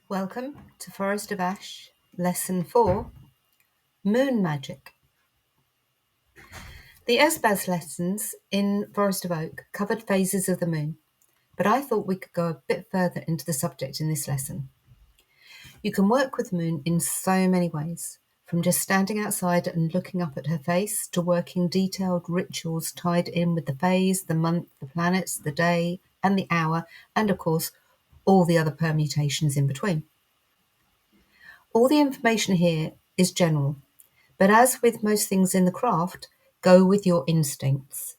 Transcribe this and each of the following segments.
Welcome to Forest of Ash, Lesson 4, Moon Magic. The Esbaz lessons in Forest of Oak covered phases of the moon, but I thought we could go a bit further into the subject in this lesson. You can work with the moon in so many ways, from just standing outside and looking up at her face to working detailed rituals tied in with the phase, the month, the planets, the day, and the hour, and of course, all the other permutations in between. All the information here is general, but as with most things in the craft, go with your instincts.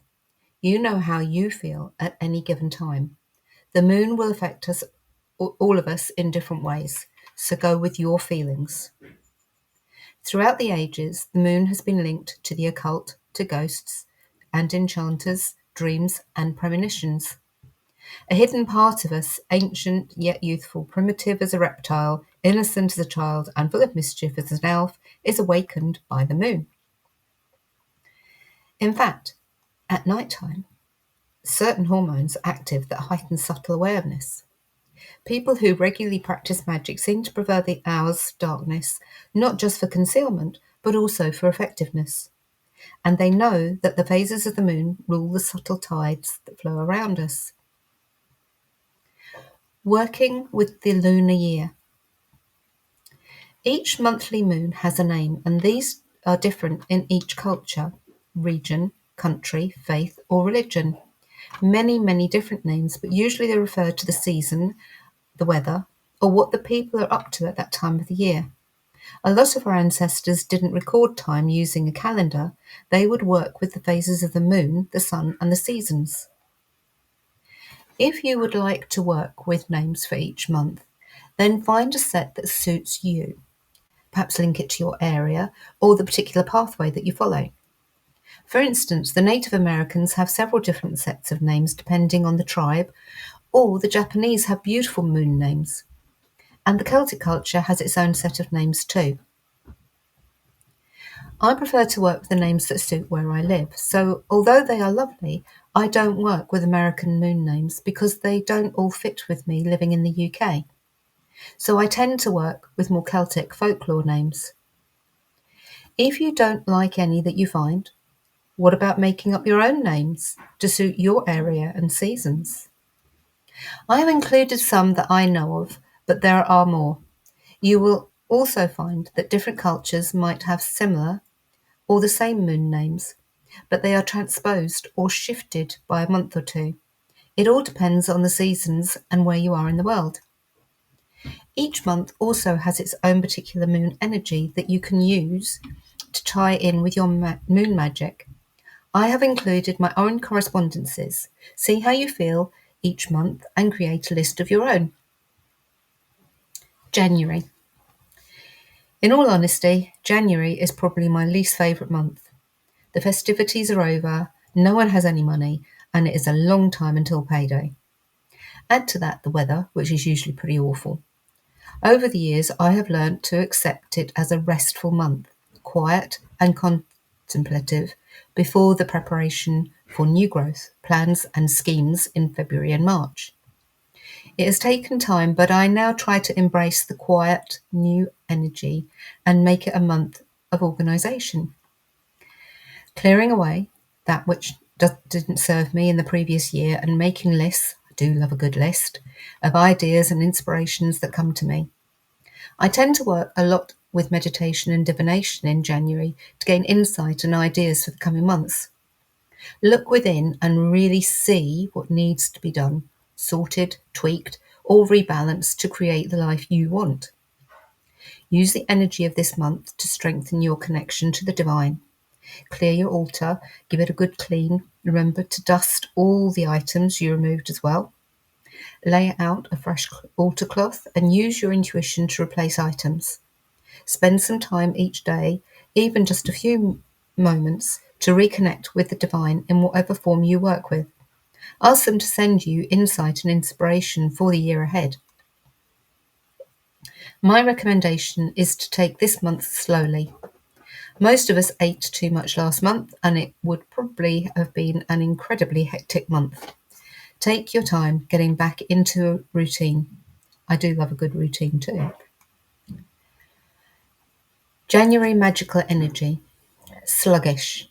You know how you feel at any given time. The moon will affect us, all of us, in different ways, so go with your feelings. Throughout the ages, the moon has been linked to the occult, to ghosts and enchanters, dreams and premonitions. A hidden part of us, ancient yet youthful, primitive as a reptile, innocent as a child, and full of mischief as an elf, is awakened by the moon. In fact, at night time, certain hormones are active that heighten subtle awareness. People who regularly practice magic seem to prefer the hour's darkness, not just for concealment, but also for effectiveness. And they know that the phases of the moon rule the subtle tides that flow around us. Working with the lunar year. Each monthly moon has a name, and these are different in each culture, region, country, faith, or religion. Many different names, but usually they refer to the season, the weather, or what the people are up to at that time of the year. A lot of our ancestors didn't record time using a calendar. They would work with the phases of the moon, the sun, and the seasons. If you would like to work with names for each month, then find a set that suits you. Perhaps link it to your area or the particular pathway that you follow. For instance, the Native Americans have several different sets of names depending on the tribe, or the Japanese have beautiful moon names. And the Celtic culture has its own set of names too. I prefer to work with the names that suit where I live, so although they are lovely, I don't work with American moon names because they don't all fit with me living in the UK. So I tend to work with more Celtic folklore names. If you don't like any that you find, what about making up your own names to suit your area and seasons? I have included some that I know of, but there are more. You will also find that different cultures might have similar or the same moon names, but they are transposed or shifted by a month or two. It all depends on the seasons and where you are in the world. Each month also has its own particular moon energy that you can use to tie in with your moon magic. I have included my own correspondences. See how you feel each month and create a list of your own. January. In all honesty, January is probably my least favourite month. The festivities are over, no one has any money, and it is a long time until payday. Add to that the weather, which is usually pretty awful. Over the years, I have learnt to accept it as a restful month, quiet and contemplative, before the preparation for new growth, plans and schemes in February and March. It has taken time, but I now try to embrace the quiet, new energy and make it a month of organisation. Clearing away that which didn't serve me in the previous year and making lists, I do love a good list, of ideas and inspirations that come to me. I tend to work a lot with meditation and divination in January to gain insight and ideas for the coming months. Look within and really see what needs to be done, sorted, tweaked, or rebalanced to create the life you want. Use the energy of this month to strengthen your connection to the divine. Clear your altar, give it a good clean. Remember to dust all the items you removed as well. Lay out a fresh altar cloth and use your intuition to replace items. Spend some time each day, even just a few moments, to reconnect with the divine in whatever form you work with. Ask them to send you insight and inspiration for the year ahead. My recommendation is to take this month slowly. Most of us ate too much last month, and it would probably have been an incredibly hectic month. Take your time getting back into a routine. I do love a good routine too. January magical energy. Sluggish.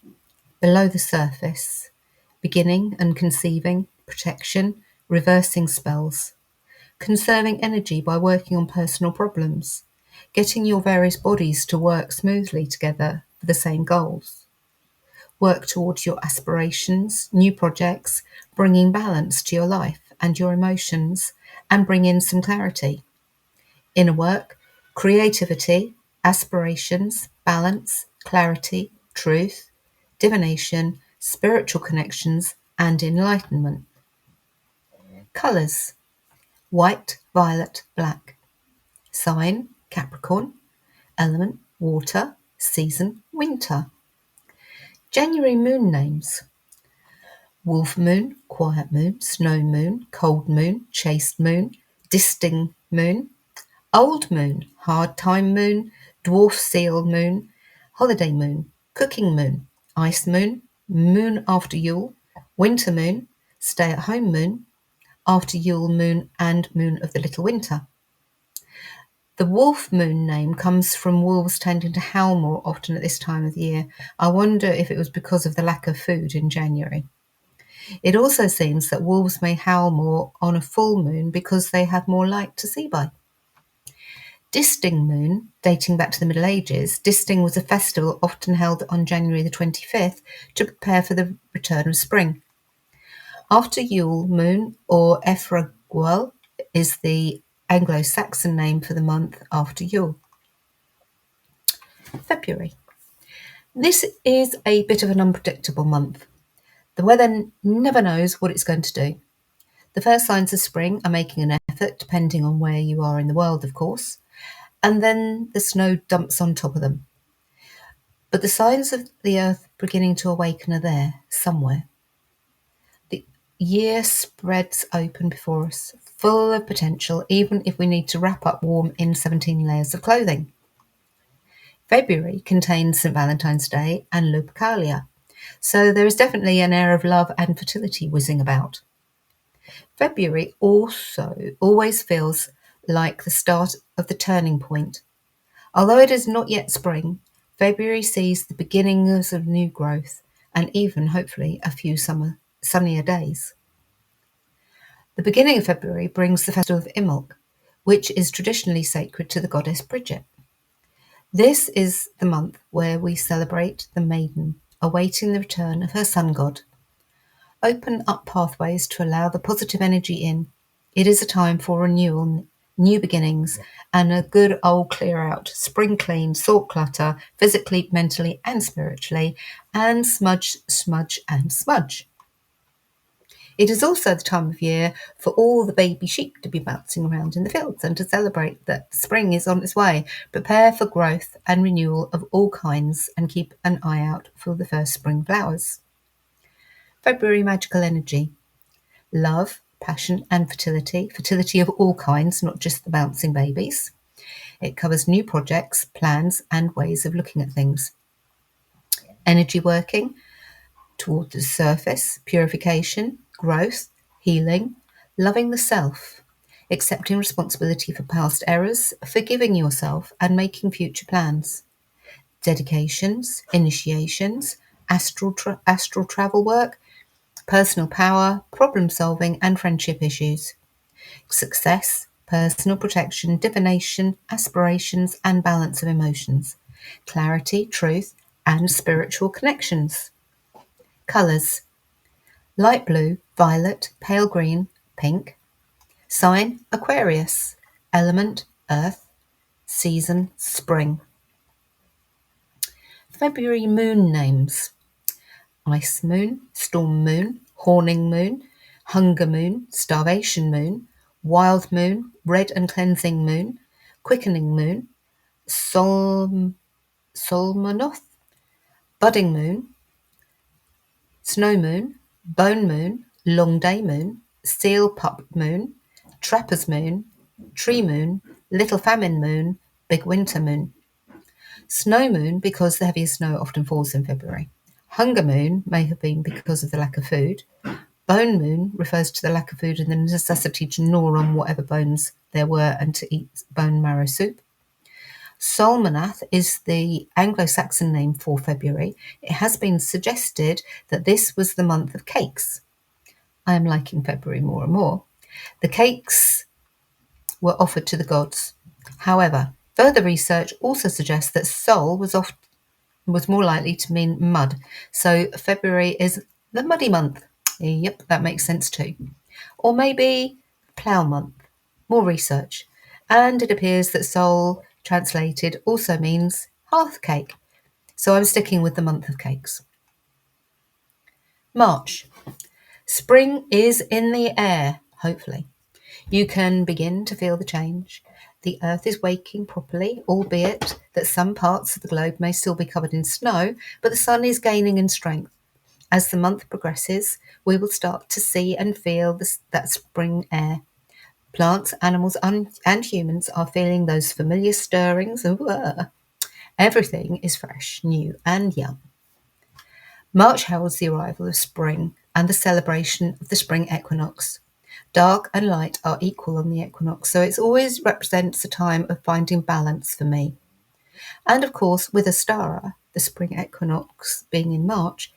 Below the surface. Beginning and conceiving. Protection. Reversing spells. Conserving energy by working on personal problems. Getting your various bodies to work smoothly together for the same goals. Work towards your aspirations, new projects, bringing balance to your life and your emotions, and bring in some clarity. Inner work, creativity, aspirations, balance, clarity, truth, divination, spiritual connections, and enlightenment. Colours: white, violet, black. Sign: Capricorn. Element: water. Season: winter. January moon names: wolf moon, quiet moon, snow moon, cold moon, chaste moon, disting moon, old moon, hard time moon, dwarf seal moon, holiday moon, cooking moon, ice moon, moon after Yule, winter moon, stay at home moon, after Yule moon, and moon of the little winter. The wolf moon name comes from wolves tending to howl more often at this time of the year. I wonder if it was because of the lack of food in January. It also seems that wolves may howl more on a full moon because they have more light to see by. Disting moon, dating back to the Middle Ages, Disting was a festival often held on January the 25th to prepare for the return of spring. After Yule moon, or Efragwell, is the Anglo-Saxon name for the month after Yule. February. This is a bit of an unpredictable month. The weather never knows what it's going to do. The first signs of spring are making an effort, depending on where you are in the world, of course, and then the snow dumps on top of them. But the signs of the earth beginning to awaken are there, somewhere. The year spreads open before us, full of potential, even if we need to wrap up warm in 17 layers of clothing. February contains St. Valentine's Day and Lupercalia, so there is definitely an air of love and fertility whizzing about. February also always feels like the start of the turning point. Although it is not yet spring, February sees the beginnings of new growth and even, hopefully, a few sunnier days. The beginning of February brings the festival of Imbolc, which is traditionally sacred to the goddess Bridget. This is the month where we celebrate the maiden, awaiting the return of her sun god. Open up pathways to allow the positive energy in. It is a time for renewal, new beginnings, and a good old clear out, spring clean, sort clutter, physically, mentally, and spiritually, and smudge, smudge, and smudge. It is also the time of year for all the baby sheep to be bouncing around in the fields and to celebrate that spring is on its way. Prepare for growth and renewal of all kinds and keep an eye out for the first spring flowers. February magical energy. Love, passion, and fertility. Fertility of all kinds, not just the bouncing babies. It covers new projects, plans, and ways of looking at things. Energy working toward the surface, purification, growth, healing, loving the self, accepting responsibility for past errors, forgiving yourself, and making future plans. Dedications, initiations, astral travel work, personal power, problem solving, and friendship issues. Success, personal protection, divination, aspirations, and balance of emotions. Clarity, truth, and spiritual connections. Colours: light blue, violet, pale green, pink. Sign: Aquarius. Element: earth. Season: spring. February moon names: ice moon, storm moon, horning moon, hunger moon, starvation moon, wild moon, red and cleansing moon, quickening moon, Solmonoth, budding moon, snow moon, bone moon, long day moon, seal pup moon, trapper's moon, tree moon, little famine moon, big winter moon. Snow moon because the heaviest snow often falls in February. Hunger moon may have been because of the lack of food. Bone moon refers to the lack of food and the necessity to gnaw on whatever bones there were and to eat bone marrow soup. Salmanath is the Anglo-Saxon name for February. It has been suggested that this was the month of cakes. I am liking February more and more. The cakes were offered to the gods. However, further research also suggests that Sol was more likely to mean mud. So February is the muddy month. Yep, that makes sense too. Or maybe plough month. More research. And it appears that Sol translated also means hearth cake. So I'm sticking with the month of cakes. March. Spring is in the air, hopefully. You can begin to feel the change. The earth is waking properly, albeit that some parts of the globe may still be covered in snow, but the sun is gaining in strength. As the month progresses, we will start to see and feel that spring air. Plants, animals, and humans are feeling those familiar stirrings. Everything is fresh, new, and young. March heralds the arrival of spring and the celebration of the spring equinox. Dark and light are equal on the equinox, so it always represents a time of finding balance for me. And of course, with Ostara, the spring equinox being in March,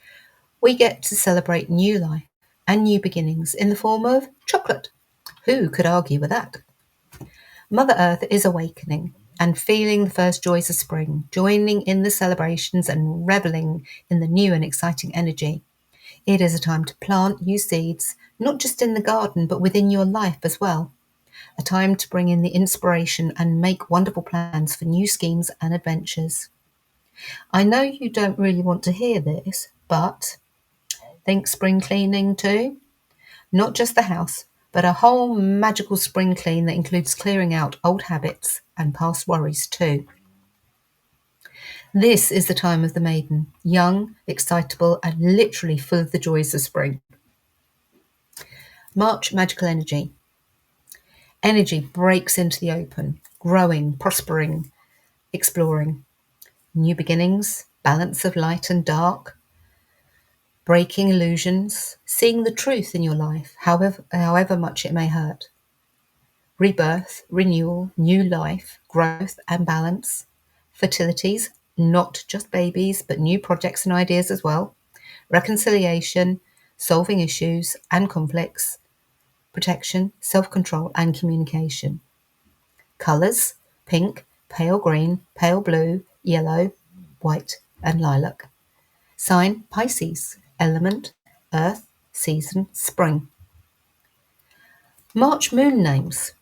we get to celebrate new life and new beginnings in the form of chocolate. Who could argue with that? Mother Earth is awakening and feeling the first joys of spring, joining in the celebrations and reveling in the new and exciting energy. It is a time to plant new seeds, not just in the garden, but within your life as well. A time to bring in the inspiration and make wonderful plans for new schemes and adventures. I know you don't really want to hear this, but think spring cleaning too? Not just the house, but a whole magical spring clean that includes clearing out old habits and past worries too. This is the time of the maiden, young, excitable, and literally full of the joys of spring. March magical energy. Energy breaks into the open, growing, prospering, exploring. New beginnings, balance of light and dark, breaking illusions, seeing the truth in your life, however much it may hurt. Rebirth, renewal, new life, growth and balance. Fertilities, not just babies, but new projects and ideas as well. Reconciliation, solving issues and conflicts. Protection, self-control and communication. Colours, pink, pale green, pale blue, yellow, white and lilac. Sign, Pisces. Element, earth, season, spring. March moon names.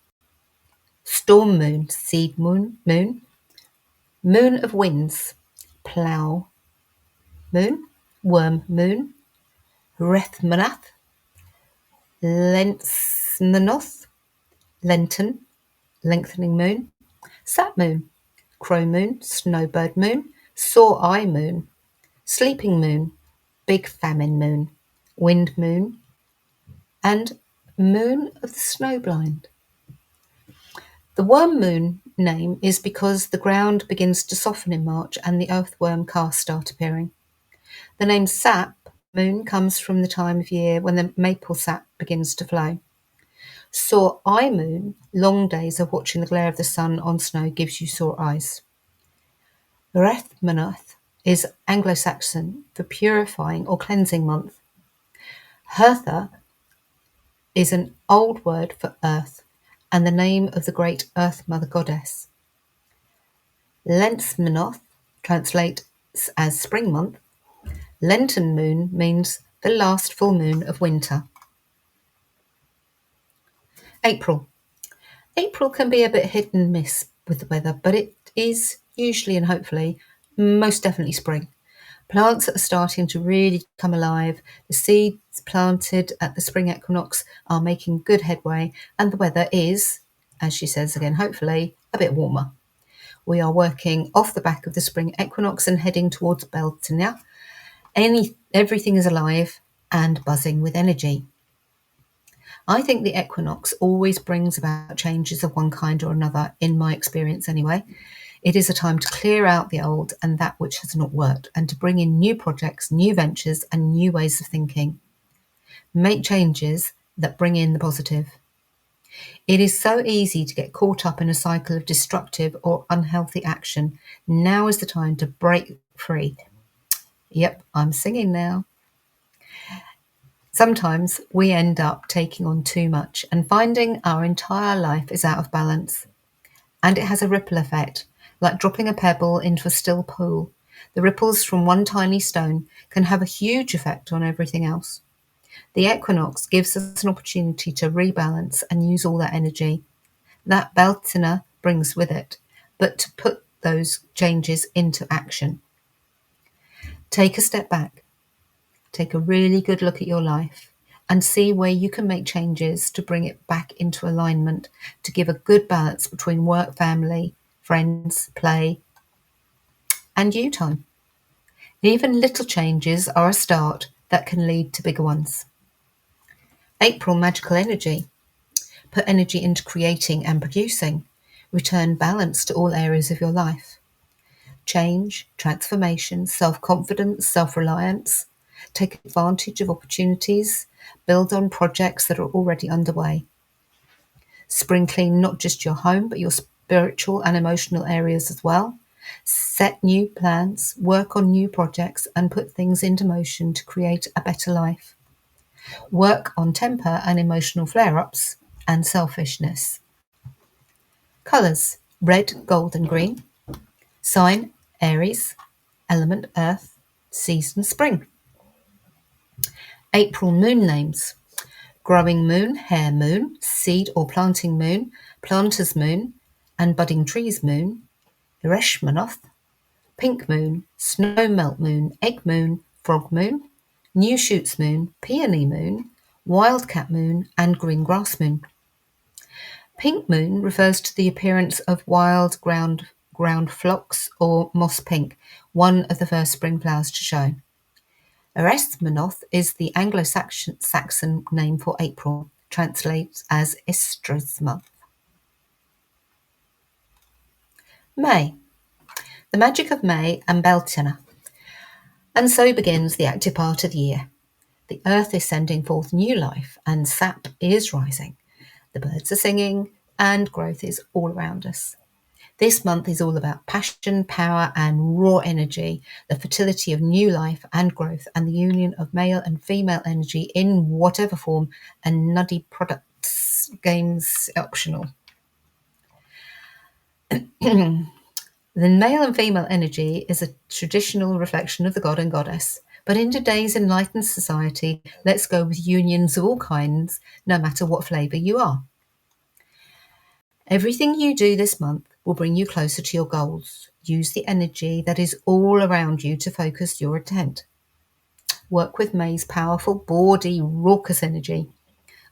Storm moon, seed moon, moon of winds, plough moon, worm moon, Rethmanath, Lensmanoth, Lenten, lengthening moon, sat moon, crow moon, snowbird moon, sore eye moon, sleeping moon, big famine moon, wind moon, and moon of the snowblind. The worm moon name is because the ground begins to soften in March and the earthworm casts start appearing. The name sap moon comes from the time of year when the maple sap begins to flow. Sore eye moon, long days of watching the glare of the sun on snow gives you sore eyes. Rethmanath is Anglo-Saxon for purifying or cleansing month. Hertha is an old word for earth and the name of the great earth mother goddess. Lensmanoth translates as spring month. Lenten moon means the last full moon of winter. April. April can be a bit hit and miss with the weather, but it is usually and hopefully most definitely spring. Plants are starting to really come alive. The seeds planted at the spring equinox are making good headway, and the weather is, as she says again, hopefully a bit warmer. We are working off the back of the spring equinox and heading towards Beltane. Everything is alive and buzzing with energy. I think the equinox always brings about changes of one kind or another, in my experience anyway. It is a time to clear out the old and that which has not worked, and to bring in new projects, new ventures, and new ways of thinking. Make changes that bring in the positive. It is so easy to get caught up in a cycle of destructive or unhealthy action. Now is the time to break free. Yep, I'm singing now. Sometimes we end up taking on too much and finding our entire life is out of balance. And it has a ripple effect, like dropping a pebble into a still pool. The ripples from one tiny stone can have a huge effect on everything else. The equinox gives us an opportunity to rebalance and use all that energy that Beltane brings with it, but to put those changes into action. Take a step back, take a really good look at your life, and see where you can make changes to bring it back into alignment, to give a good balance between work, family, friends, play, and you time. Even little changes are a start that can lead to bigger ones. April magical energy. Put energy into creating and producing. Return balance to all areas of your life. Change, transformation, self-confidence, self-reliance. Take advantage of opportunities. Build on projects that are already underway. Spring clean not just your home, but your spiritual and emotional areas as well. Set new plans, work on new projects, and put things into motion to create a better life. Work on temper and emotional flare-ups and selfishness. Colours: red, gold, and green. Sign: Aries. Element: earth. Season: spring. April moon names: growing moon, hare moon, seed or planting moon, planter's moon, and budding trees moon. Ereshmanoth, pink moon, snow melt moon, egg moon, frog moon, new shoots moon, peony moon, wildcat moon, and green grass moon. Pink moon refers to the appearance of wild ground phlox or moss pink, one of the first spring flowers to show. Eresmanoth is the Anglo-Saxon name for April, translates as Estra's month. May. The magic of May and Beltane. And so begins the active part of the year. The earth is sending forth new life and sap is rising. The birds are singing and growth is all around us. This month is all about passion, power, and raw energy, the fertility of new life and growth, and the union of male and female energy in whatever form, and nuddy products, games optional. The male and female energy is a traditional reflection of the god and goddess. But in today's enlightened society, let's go with unions of all kinds, no matter what flavour you are. Everything you do this month will bring you closer to your goals. Use the energy that is all around you to focus your intent. Work with May's powerful, bawdy, raucous energy.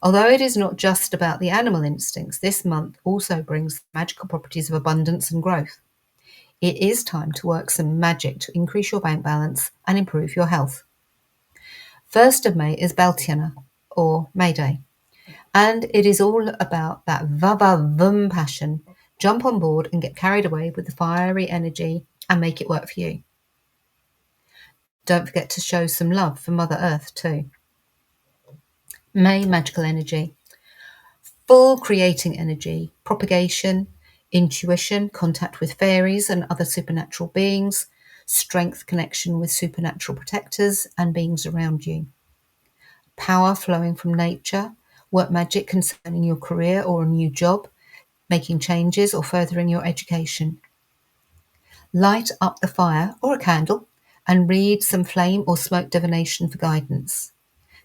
Although it is not just about the animal instincts, this month also brings magical properties of abundance and growth. It is time to work some magic to increase your bank balance and improve your health. 1st of May is Beltane, or May Day. And it is all about that va-va-vum passion. Jump on board and get carried away with the fiery energy and make it work for you. Don't forget to show some love for Mother Earth too. May magical energy. Full creating energy, propagation, intuition, contact with fairies and other supernatural beings, strength, connection with supernatural protectors and beings around you. Power flowing from nature, work magic concerning your career or a new job, making changes or furthering your education. Light up the fire or a candle and read some flame or smoke divination for guidance.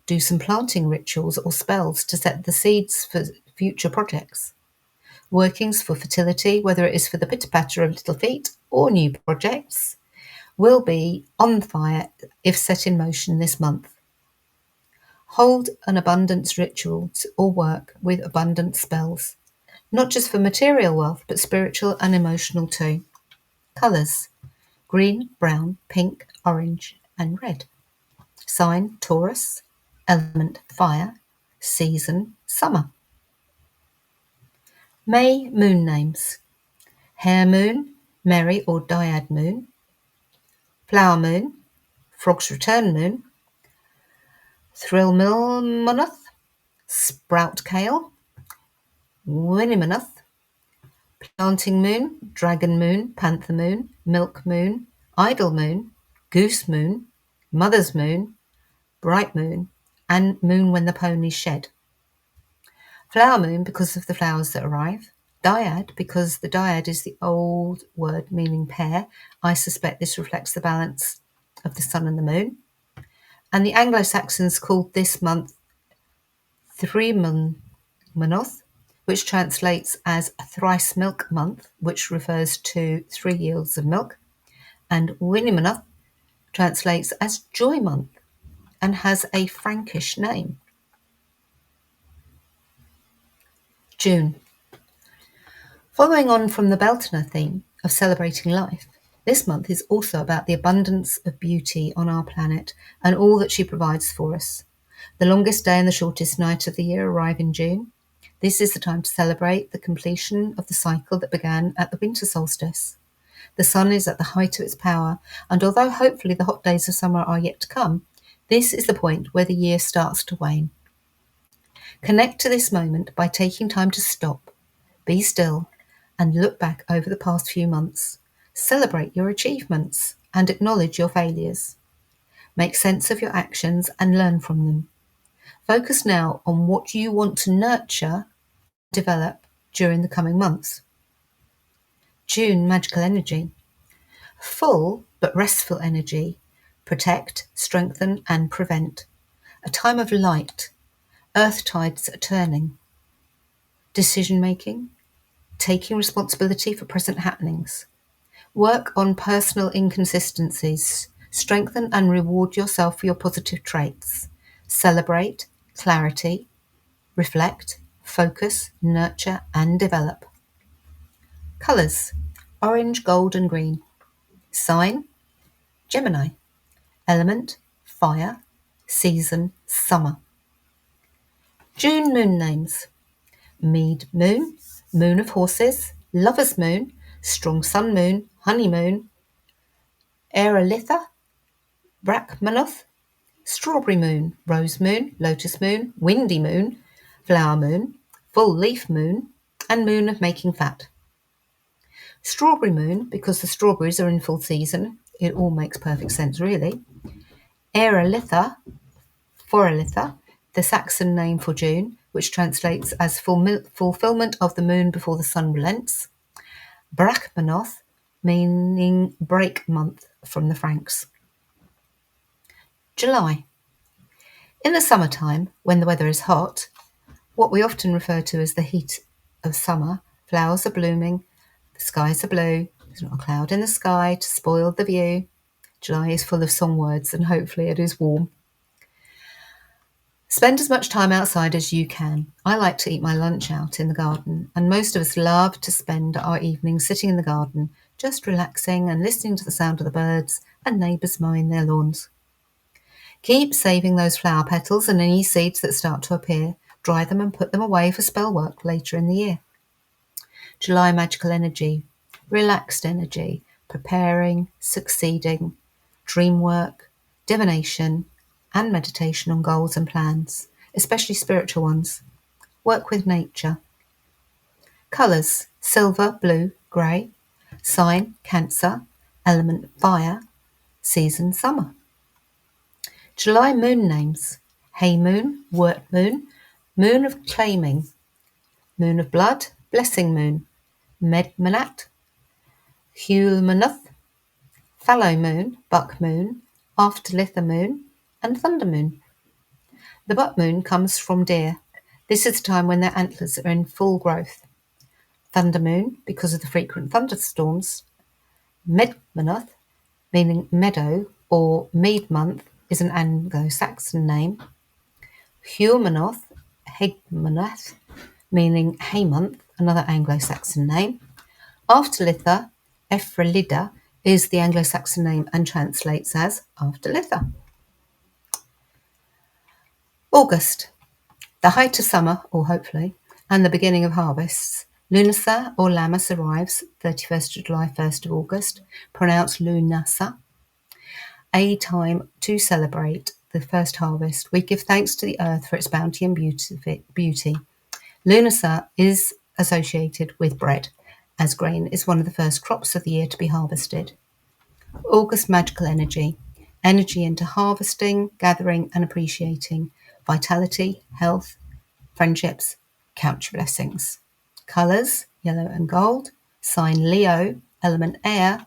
Do some planting rituals or spells to set the seeds for future projects. Workings for fertility, whether it is for the pitter-patter of little feet or new projects, will be on fire if set in motion this month. Hold an abundance ritual or work with abundance spells, not just for material wealth, but spiritual and emotional too. Colours: green, brown, pink, orange, and red. Sign: Taurus. Element: fire. Season: summer. May moon names: hare moon, Merry or Dyad moon, flower moon, frog's return moon, Thrillmilmonoth, sprout kale, Winiminoth, planting moon, dragon moon, panther moon, milk moon, idle moon, goose moon, mother's moon, bright moon, and moon when the ponies shed. Flower moon because of the flowers that arrive. Dyad because the dyad is the old word meaning pair. I suspect this reflects the balance of the sun and the moon. And the Anglo-Saxons called this month Threemonmanoth, which translates as thrice milk month, which refers to 3 yields of milk. And Winimanoth translates as joy month and has a Frankish name. June. Following on from the Beltane theme of celebrating life, this month is also about the abundance of beauty on our planet and all that she provides for us. The longest day and the shortest night of the year arrive in June. This is the time to celebrate the completion of the cycle that began at the winter solstice. The sun is at the height of its power, and although hopefully the hot days of summer are yet to come, this is the point where the year starts to wane. Connect to this moment by taking time to stop, be still, and look back over the past few months. Celebrate your achievements and acknowledge your failures. Make sense of your actions and learn from them. Focus now on what you want to nurture, develop during the coming months. June magical energy. Full but restful energy. Protect, strengthen, and prevent. A time of light. Earth tides are turning. Decision making. Taking responsibility for present happenings. Work on personal inconsistencies. Strengthen and reward yourself for your positive traits. Celebrate, clarity, reflect, focus, nurture, and develop. Colours: orange, gold, and green. Sign: Gemini. Element: fire. Season: summer. June moon names: Mead moon, moon of horses, lover's moon, strong sun moon, honeymoon, Aerolitha, Brachmanoth, strawberry moon, rose moon, lotus moon, windy moon, flower moon, full leaf moon, and moon of making fat. Strawberry moon, because the strawberries are in full season. It all makes perfect sense, really. Aerolitha, Foralitha, the Saxon name for June, which translates as fulfillment of the moon before the sun relents. Brachmanoth, meaning break month from the Franks. July. In the summertime, when the weather is hot, what we often refer to as the heat of summer, flowers are blooming, the skies are blue, there's not a cloud in the sky to spoil the view. July is full of song words and hopefully it is warm. Spend as much time outside as you can. I like to eat my lunch out in the garden, and most of us love to spend our evenings sitting in the garden, just relaxing and listening to the sound of the birds and neighbours mowing their lawns. Keep saving those flower petals and any seeds that start to appear. Dry them and put them away for spell work later in the year. July magical energy, relaxed energy, preparing, succeeding, dream work, divination, and meditation on goals and plans, especially spiritual ones. Work with nature. Colours: silver, blue, grey. Sign: Cancer. Element: fire. Season: summer. July moon names: Hay moon, Wort moon, moon of claiming, moon of blood, blessing moon, Medmanat, Hulmanoth, fallow moon, buck moon, afterlitha moon, and thunder moon. The buck moon comes from deer. This is the time when their antlers are in full growth. Thunder moon, because of the frequent thunderstorms. Medmanoth, meaning meadow or mead month, is an Anglo-Saxon name. Humanoth, Hegmanoth, meaning hay month, another Anglo-Saxon name. Afterlitha, Ephrelida, is the Anglo-Saxon name and translates as afterlitha. August, the height of summer, or hopefully, and the beginning of harvests. Lunasa or Lammas arrives 31st of July, 1st of August, pronounced Lunasa. A time to celebrate the first harvest, we give thanks to the earth for its bounty and beauty. Lunasa is associated with bread, as grain is one of the first crops of the year to be harvested. August magical energy. Energy into harvesting, gathering and appreciating. Vitality, health, friendships, couch blessings. Colours, yellow and gold. Sign Leo, element air.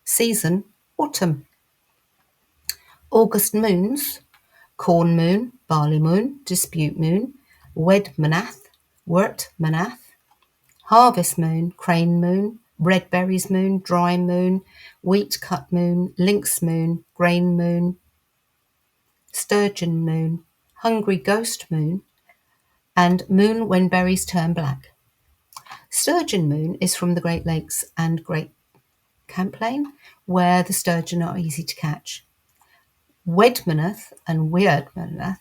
Season, autumn. August moons, corn moon, barley moon, dispute moon, wed manath, wort manath. Harvest moon, crane moon, red berries moon, dry moon, wheat cut moon, lynx moon, grain moon, sturgeon moon, hungry ghost moon, and moon when berries turn black. Sturgeon moon is from the Great Lakes and Great Camplain, where the sturgeon are easy to catch. Wedmanath and Weirdmanath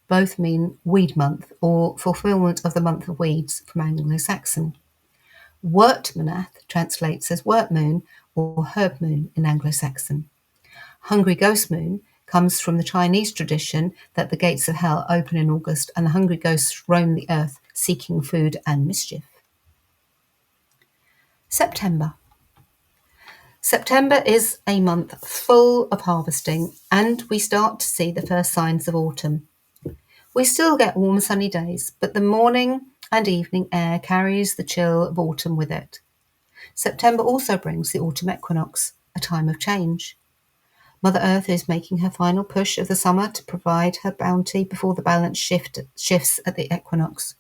both mean weed month or fulfillment of the month of weeds from Anglo-Saxon. Wortmanath translates as wort moon or herb moon in Anglo-Saxon. Hungry ghost moon comes from the Chinese tradition that the gates of hell open in August and the hungry ghosts roam the earth seeking food and mischief. September. September is a month full of harvesting, and we start to see the first signs of autumn. We still get warm sunny days, but the morning and evening air carries the chill of autumn with it. September also brings the autumn equinox, a time of change. Mother Earth is making her final push of the summer to provide her bounty before the balance shifts at the equinox.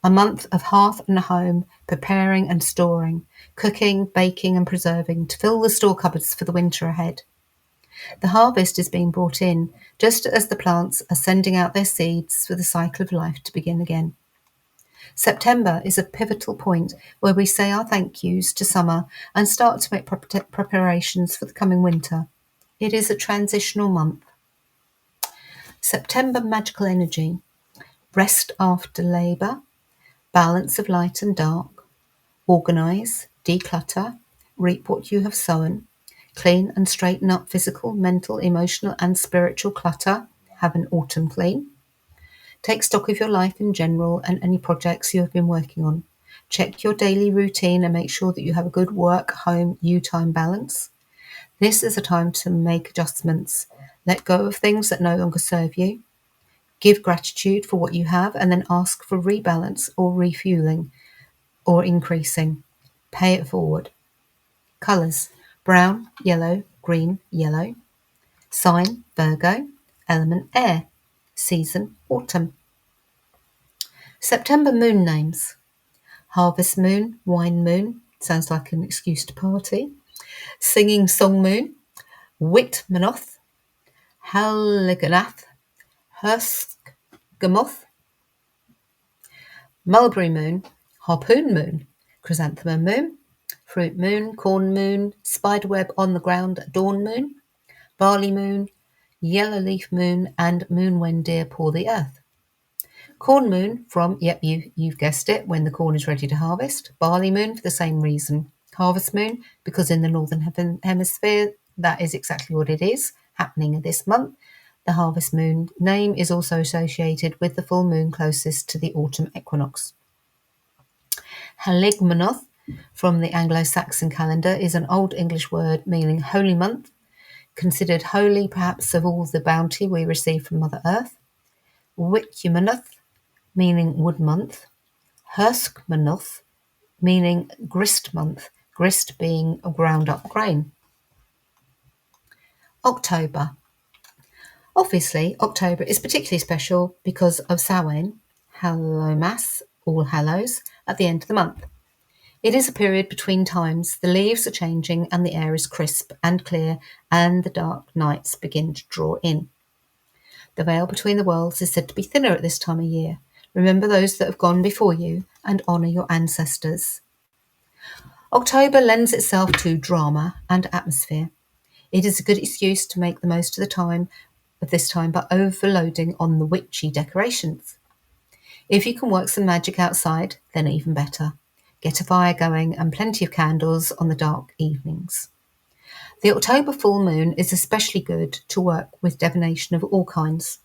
A month of hearth and home, preparing and storing, cooking, baking and preserving to fill the store cupboards for the winter ahead. The harvest is being brought in just as the plants are sending out their seeds for the cycle of life to begin again. September is a pivotal point where we say our thank yous to summer and start to make preparations for the coming winter. It is a transitional month. September magical energy. Rest after labour, balance of light and dark, organise, declutter, reap what you have sown, clean and straighten up physical, mental, emotional and spiritual clutter, have an autumn clean. Take stock of your life in general and any projects you have been working on. Check your daily routine and make sure that you have a good work, home, you-time balance. This is a time to make adjustments. Let go of things that no longer serve you. Give gratitude for what you have and then ask for rebalance or refueling or increasing. Pay it forward. Colours: brown, yellow, green, yellow. Sign: Virgo. Element: air. Season: autumn. September moon names: Harvest moon, wine moon, sounds like an excuse to party. Singing song moon, Whitmanoth, Halliganath, Hurstgamoth. Mulberry moon, harpoon moon, chrysanthemum moon, fruit moon, corn moon, spiderweb on the ground, dawn moon, barley moon, yellow leaf moon, and moon when deer paw the earth. Corn moon from, you've guessed it, when the corn is ready to harvest. Barley moon for the same reason. Harvest moon, because in the northern hemisphere, that is exactly what it is, happening this month. The harvest moon name is also associated with the full moon closest to the autumn equinox. Haligmanoth from the Anglo-Saxon calendar is an Old English word meaning holy month, considered holy perhaps of all the bounty we receive from Mother Earth. Whitmanoth meaning wood month. Hurskmanoth meaning grist month, grist being a ground up grain. October. Obviously, October is particularly special because of Samhain, Hallowmas, All Hallows, at the end of the month. It is a period between times. The leaves are changing and the air is crisp and clear and the dark nights begin to draw in. The veil between the worlds is said to be thinner at this time of year. Remember those that have gone before you and honour your ancestors. October lends itself to drama and atmosphere. It is a good excuse to make the most of this time by overloading on the witchy decorations. If you can work some magic outside, then even better. Get a fire going and plenty of candles on the dark evenings. The October full moon is especially good to work with divination of all kinds.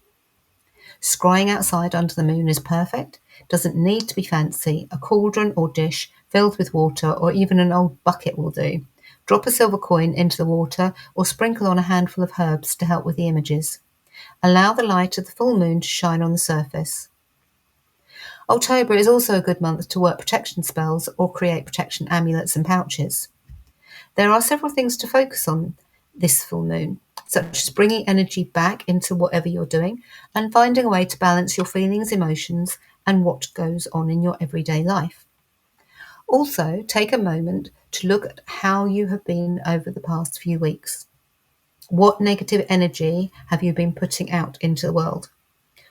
Scrying outside under the moon is perfect. Doesn't need to be fancy. A cauldron or dish filled with water or even an old bucket will do. Drop a silver coin into the water or sprinkle on a handful of herbs to help with the images. Allow the light of the full moon to shine on the surface. October is also a good month to work protection spells or create protection amulets and pouches. There are several things to focus on this full moon, such as bringing energy back into whatever you're doing and finding a way to balance your feelings, emotions, and what goes on in your everyday life. Also, take a moment to look at how you have been over the past few weeks. What negative energy have you been putting out into the world?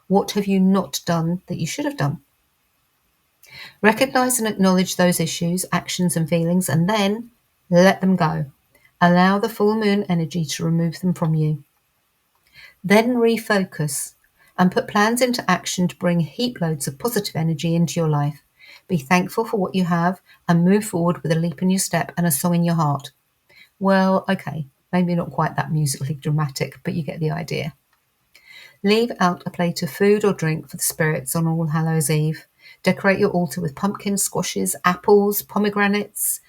What have you not done that you should have done? Recognize and acknowledge those issues, actions, and feelings, and then let them go. Allow the full moon energy to remove them from you. Then refocus and put plans into action to bring heap loads of positive energy into your life. Be thankful for what you have and move forward with a leap in your step and a song in your heart. Well, okay, maybe not quite that musically dramatic, but you get the idea. Leave out a plate of food or drink for the spirits on All Hallows Eve. Decorate your altar with pumpkins, squashes, apples, pomegranates,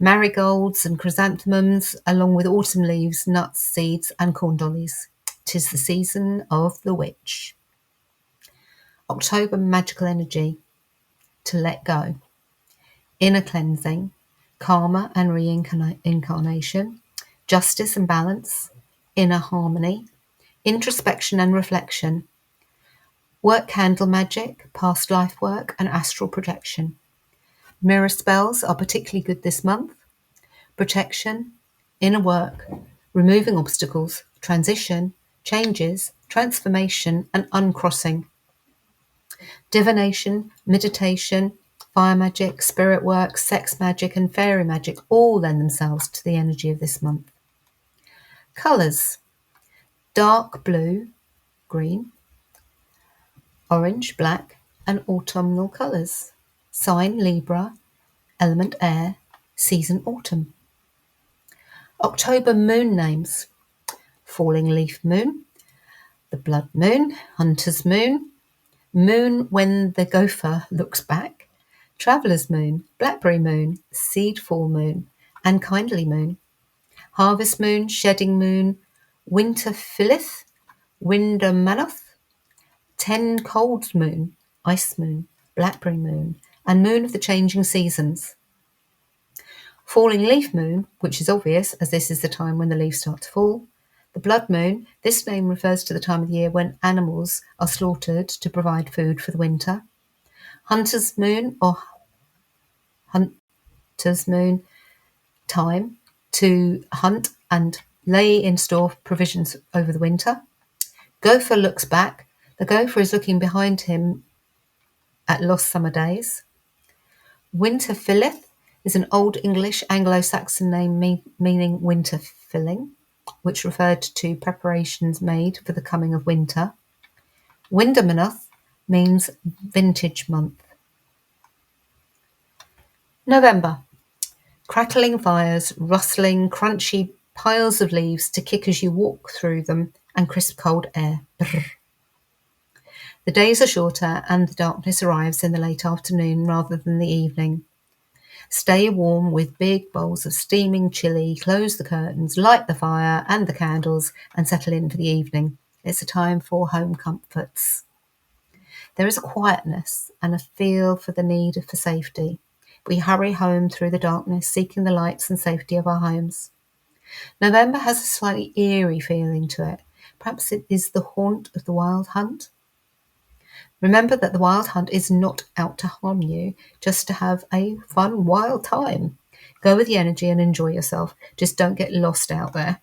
marigolds and chrysanthemums, along with autumn leaves, nuts, seeds, and corn dollies. 'Tis the season of the witch. October magical energy to let go. Inner cleansing, karma and reincarnation, justice and balance, inner harmony, introspection and reflection, work candle magic, past life work, and astral projection. Mirror spells are particularly good this month. Protection, inner work, removing obstacles, transition, changes, transformation, and uncrossing. Divination, meditation, fire magic, spirit work, sex magic, and fairy magic all lend themselves to the energy of this month. Colours: dark blue, green, orange, black, and autumnal colours. Sign Libra, element air, season autumn. October moon names: falling leaf moon, the blood moon, hunter's moon, moon when the gopher looks back, traveller's moon, blackberry moon, seed full moon, and kindly moon. Harvest moon, shedding moon, winter philith, winder manoth, 10 cold moon, ice moon, blackberry moon, and moon of the changing seasons. Falling leaf moon, which is obvious as this is the time when the leaves start to fall. The blood moon, this name refers to the time of the year when animals are slaughtered to provide food for the winter. Hunter's moon or hunter's moon, time to hunt and lay in store provisions over the winter. Gopher looks back. The gopher is looking behind him at lost summer days. Winter filleth is an Old English Anglo-Saxon name meaning winter filling, which referred to preparations made for the coming of winter. Windermanoth means vintage month. November. Crackling fires, rustling, crunchy piles of leaves to kick as you walk through them, and crisp cold air. Brr. The days are shorter and the darkness arrives in the late afternoon rather than the evening. Stay warm with big bowls of steaming chili, close the curtains, light the fire and the candles, and settle in for the evening. It's a time for home comforts. There is a quietness and a feel for the need for safety. We hurry home through the darkness, seeking the lights and safety of our homes. November has a slightly eerie feeling to it. Perhaps it is the haunt of the wild hunt. Remember that the wild hunt is not out to harm you, just to have a fun, wild time. Go with the energy and enjoy yourself. Just don't get lost out there.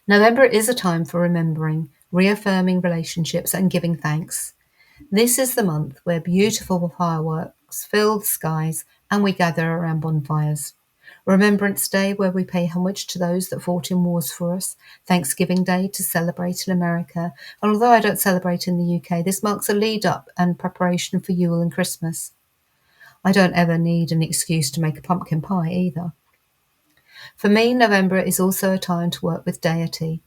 November is a time for remembering, reaffirming relationships, and giving thanks. This is the month where beautiful fireworks fill the skies and we gather around bonfires. Remembrance Day, where we pay homage to those that fought in wars for us. Thanksgiving Day to celebrate in America. And although I don't celebrate in the UK, this marks a lead up and preparation for Yule and Christmas. I don't ever need an excuse to make a pumpkin pie either. For me, November is also a time to work with deity.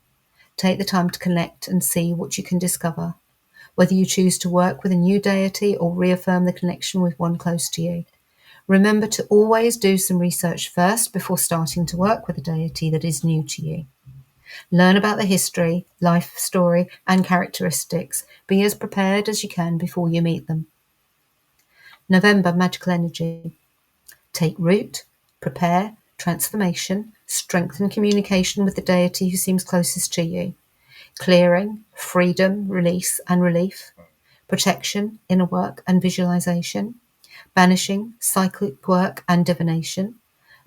Take the time to connect and see what you can discover, whether you choose to work with a new deity or reaffirm the connection with one close to you. Remember to always do some research first before starting to work with a deity that is new to you. Learn about the history, life story, and characteristics. Be as prepared as you can before you meet them. November magical energy. Take root, prepare, transformation, strengthen communication with the deity who seems closest to you. Clearing, freedom, release, and relief. Protection, inner work, and visualization. Banishing, psychic work and divination.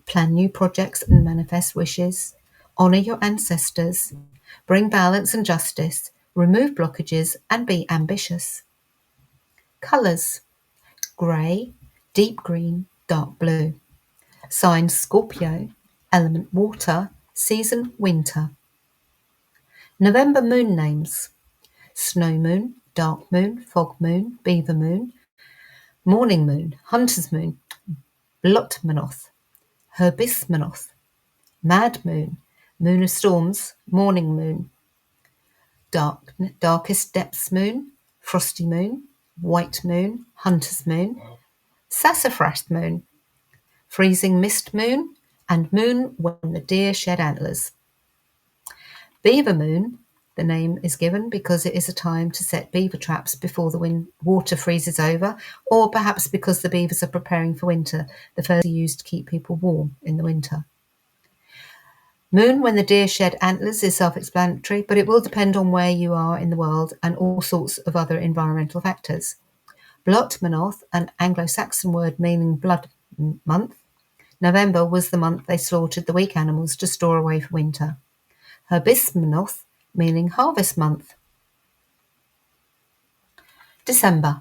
Plan new projects and manifest wishes. Honor your ancestors. Bring balance and justice. Remove blockages and be ambitious. Colors: grey, deep green, dark blue. Sign Scorpio. Element water. Season winter. November moon names: snow moon, dark moon, fog moon, beaver moon, morning moon, hunter's moon, Blotmanoth, Herbismanoth, mad moon, moon of storms, morning moon, darkest depths moon, frosty moon, white moon, hunter's moon, sassafras moon, freezing mist moon, and moon when the deer shed antlers. Beaver moon, the name is given because it is a time to set beaver traps before the water freezes over, or perhaps because the beavers are preparing for winter. The furs are used to keep people warm in the winter. Moon when the deer shed antlers is self-explanatory, but it will depend on where you are in the world and all sorts of other environmental factors. Blotmanoth, an Anglo-Saxon word meaning blood month. November was the month they slaughtered the weak animals to store away for winter. Herbismanoth, meaning harvest month. December.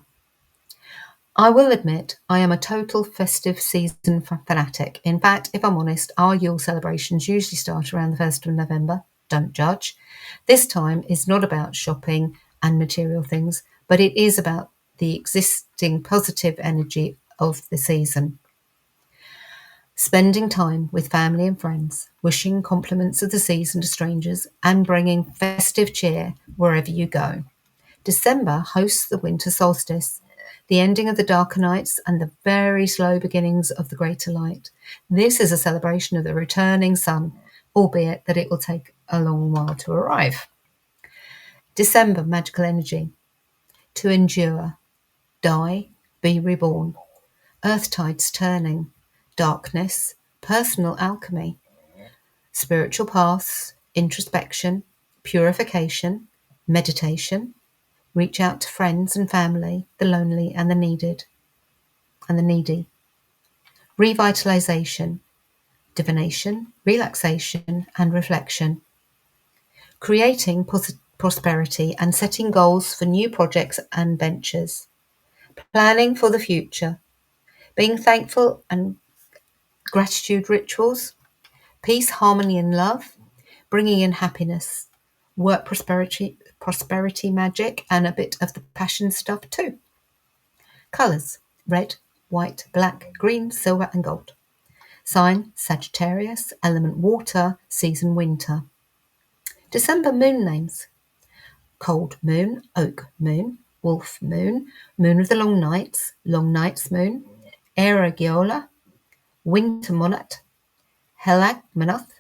I will admit I am a total festive season fanatic. In fact, if I'm honest, our Yule celebrations usually start around the 1st of November. Don't judge. This time is not about shopping and material things, but it is about the existing positive energy of the season. Spending time with family and friends, wishing compliments of the season to strangers, and bringing festive cheer wherever you go. December hosts the winter solstice, the ending of the darker nights and the very slow beginnings of the greater light. This is a celebration of the returning sun, albeit that it will take a long while to arrive. December magical energy. To endure, die, be reborn. Earth tides turning, darkness, personal alchemy, spiritual paths, introspection, purification, meditation. Reach out to friends and family, the lonely and the needy. Revitalization, divination, relaxation, and reflection. Creating prosperity and setting goals for new projects and ventures. Planning for the future. Being thankful and gratitude rituals. Peace, harmony, and love. Bringing in happiness. Work prosperity magic, and a bit of the passion stuff too. Colours: red, white, black, green, silver, and gold. Sign Sagittarius, element water, season winter. December moon names: cold moon, oak moon, wolf moon, moon of the long nights moon, Eragiola, winter monat, Helagmanoth,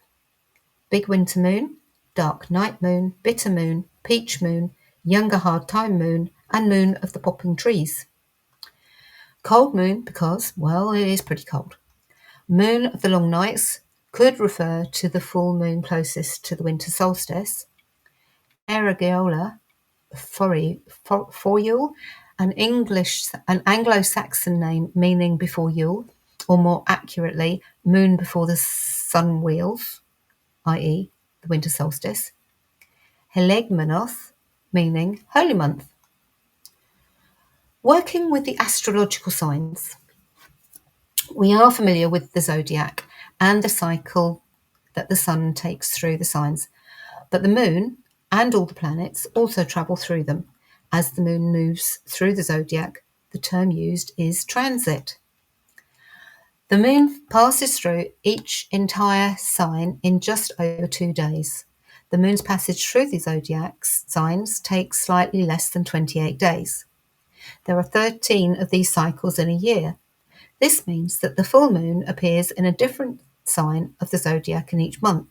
big winter moon, dark night moon, bitter moon, peach moon, younger hard time moon, and moon of the popping trees. Cold moon because, well, it is pretty cold. Moon of the long nights could refer to the full moon closest to the winter solstice. Eragiola, for Yule, an Anglo-Saxon name meaning before Yule, or more accurately, moon before the sun wheels, i.e. the winter solstice. Helegmanoth, meaning holy month. Working with the astrological signs. We are familiar with the zodiac and the cycle that the sun takes through the signs, but the moon and all the planets also travel through them. As the moon moves through the zodiac, the term used is transit. The moon passes through each entire sign in just over 2 days. The moon's passage through the zodiac signs takes slightly less than 28 days. There are 13 of these cycles in a year. This means that the full moon appears in a different sign of the zodiac in each month.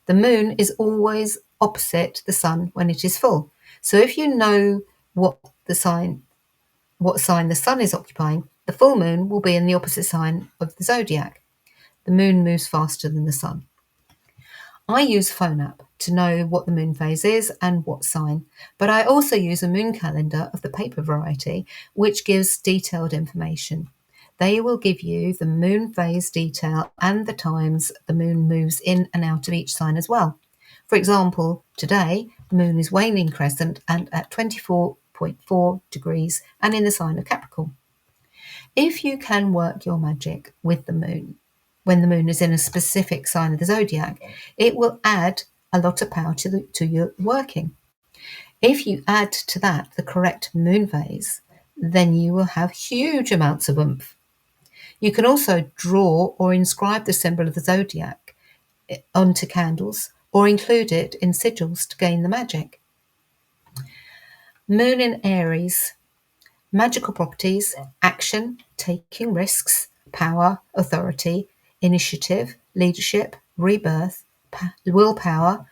The moon is always opposite the sun when it is full. So if you know what sign the sun is occupying, the full moon will be in the opposite sign of the zodiac. The moon moves faster than the sun. I use a phone app to know what the moon phase is and what sign, but I also use a moon calendar of the paper variety, which gives detailed information. They will give you the moon phase detail and the times the moon moves in and out of each sign as well. For example, today the moon is waning crescent and at 24.4 degrees and in the sign of Capricorn. If you can work your magic with the moon, when the moon is in a specific sign of the zodiac, it will add a lot of power to your working. If you add to that the correct moon phase, then you will have huge amounts of oomph. You can also draw or inscribe the symbol of the zodiac onto candles or include it in sigils to gain the magic. Moon in Aries. Magical properties: action, taking risks, power, authority, initiative, leadership, rebirth, willpower,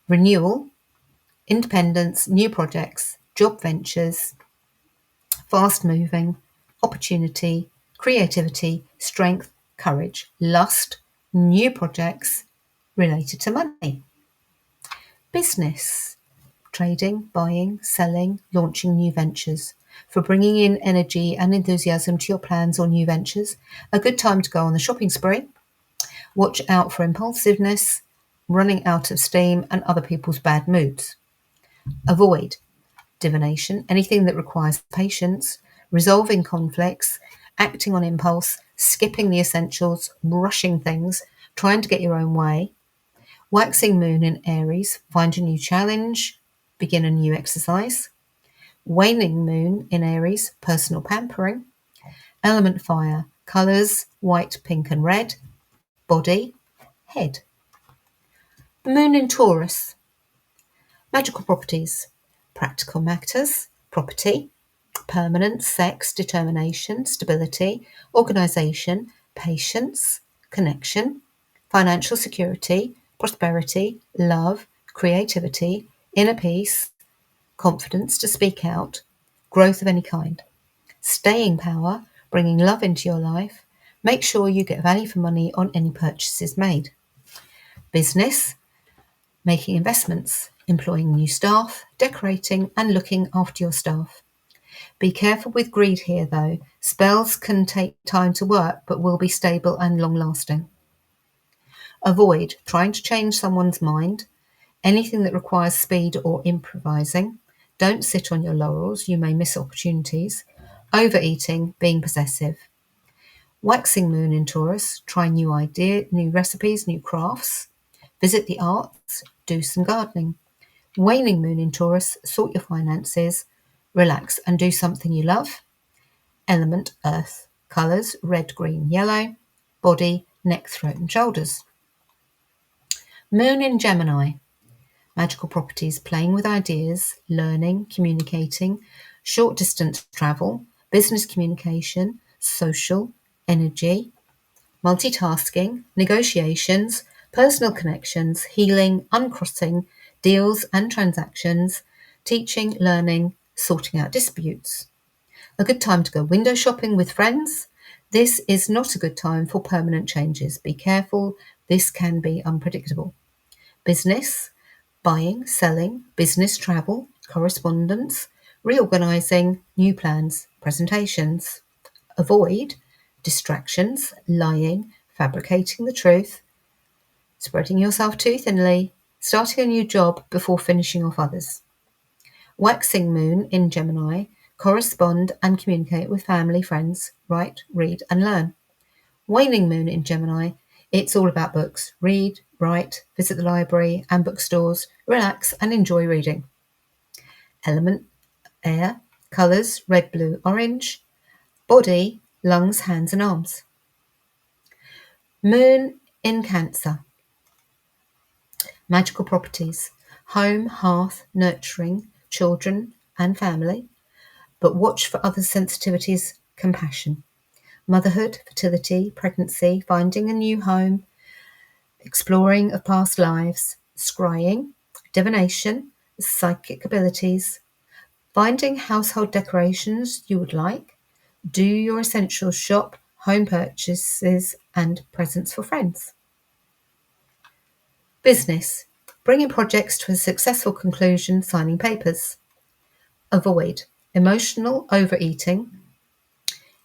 renewal, independence, new projects, job ventures, fast moving, opportunity, creativity, strength, courage, lust, new projects related to money. Business: trading, buying, selling, launching new ventures. For bringing in energy and enthusiasm to your plans or new ventures, a good time to go on the shopping spree. Watch out for impulsiveness, running out of steam, and other people's bad moods. Avoid divination, anything that requires patience, resolving conflicts, acting on impulse, skipping the essentials, rushing things, trying to get your own way. Waxing moon in Aries, find a new challenge, begin a new exercise. Waning moon in Aries, personal pampering. Element fire, colours, white, pink and red. Body, head. Moon in Taurus. Magical properties: practical matters, property, permanence, sex, determination, stability, organisation, patience, connection, financial security, prosperity, love, creativity, inner peace, confidence to speak out, growth of any kind. Staying power, bringing love into your life. Make sure you get value for money on any purchases made. Business: making investments, employing new staff, decorating and looking after your staff. Be careful with greed here though. Spells can take time to work but will be stable and long lasting. Avoid trying to change someone's mind, anything that requires speed or improvising. Don't sit on your laurels, you may miss opportunities. Overeating, being possessive. Waxing moon in Taurus, try new recipes, new crafts. Visit the arts, do some gardening. Waning moon in Taurus, sort your finances, relax and do something you love. Element earth, colours red, green, yellow. Body, neck, throat and shoulders. Moon in Gemini. Magical properties: playing with ideas, learning, communicating, short distance travel, business communication, social, energy, multitasking, negotiations, personal connections, healing, uncrossing, deals and transactions, teaching, learning, sorting out disputes. A good time to go window shopping with friends. This is not a good time for permanent changes. Be careful, this can be unpredictable. Business: buying, selling, business travel, correspondence, reorganising, new plans, presentations. Avoid distractions, lying, fabricating the truth, spreading yourself too thinly, starting a new job before finishing off others. Waxing moon in Gemini, correspond and communicate with family, friends, write, read and learn. Waning moon in Gemini, it's all about books. Read, write, visit the library and bookstores, relax and enjoy reading. Element air, colours red, blue, orange. Body, lungs, hands and arms. Moon in Cancer. Magical properties. Home, hearth, nurturing, children and family. But watch for others' sensitivities, compassion. Motherhood, fertility, pregnancy, finding a new home, exploring of past lives, scrying, divination, psychic abilities, finding household decorations you would like, do your essentials shop, home purchases, and presents for friends. Business. Bringing projects to a successful conclusion, signing papers. Avoid emotional overeating,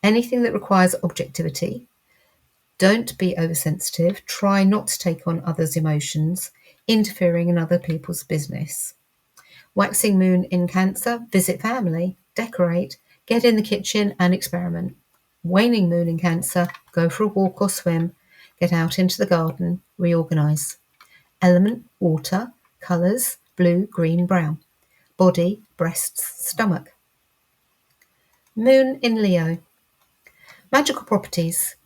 anything that requires objectivity. Don't be oversensitive. Try not to take on others' emotions, interfering in other people's business. Waxing moon in Cancer, visit family, decorate, get in the kitchen and experiment. Waning moon in Cancer, go for a walk or swim, get out into the garden, reorganize. Element, water, colours, blue, green, brown. Body, breasts, stomach. Moon in Leo. Magical properties.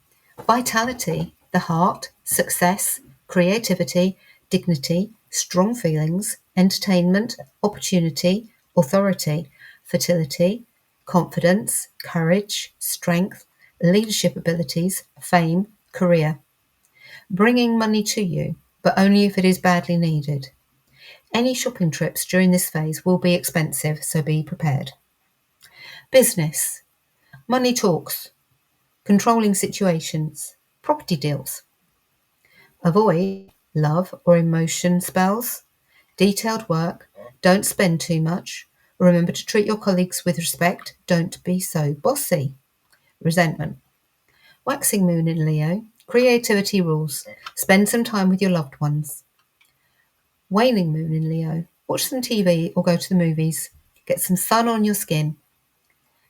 Vitality, the heart, success, creativity, dignity, strong feelings, entertainment, opportunity, authority, fertility, confidence, courage, strength, leadership abilities, fame, career. Bringing money to you, but only if it is badly needed. Any shopping trips during this phase will be expensive, so be prepared. Business. Money talks, controlling situations, property deals. Avoid love or emotion spells, detailed work, don't spend too much, remember to treat your colleagues with respect, don't be so bossy. Resentment. Waxing moon in Leo, creativity rules, spend some time with your loved ones. Waning moon in Leo, watch some TV or go to the movies, get some sun on your skin.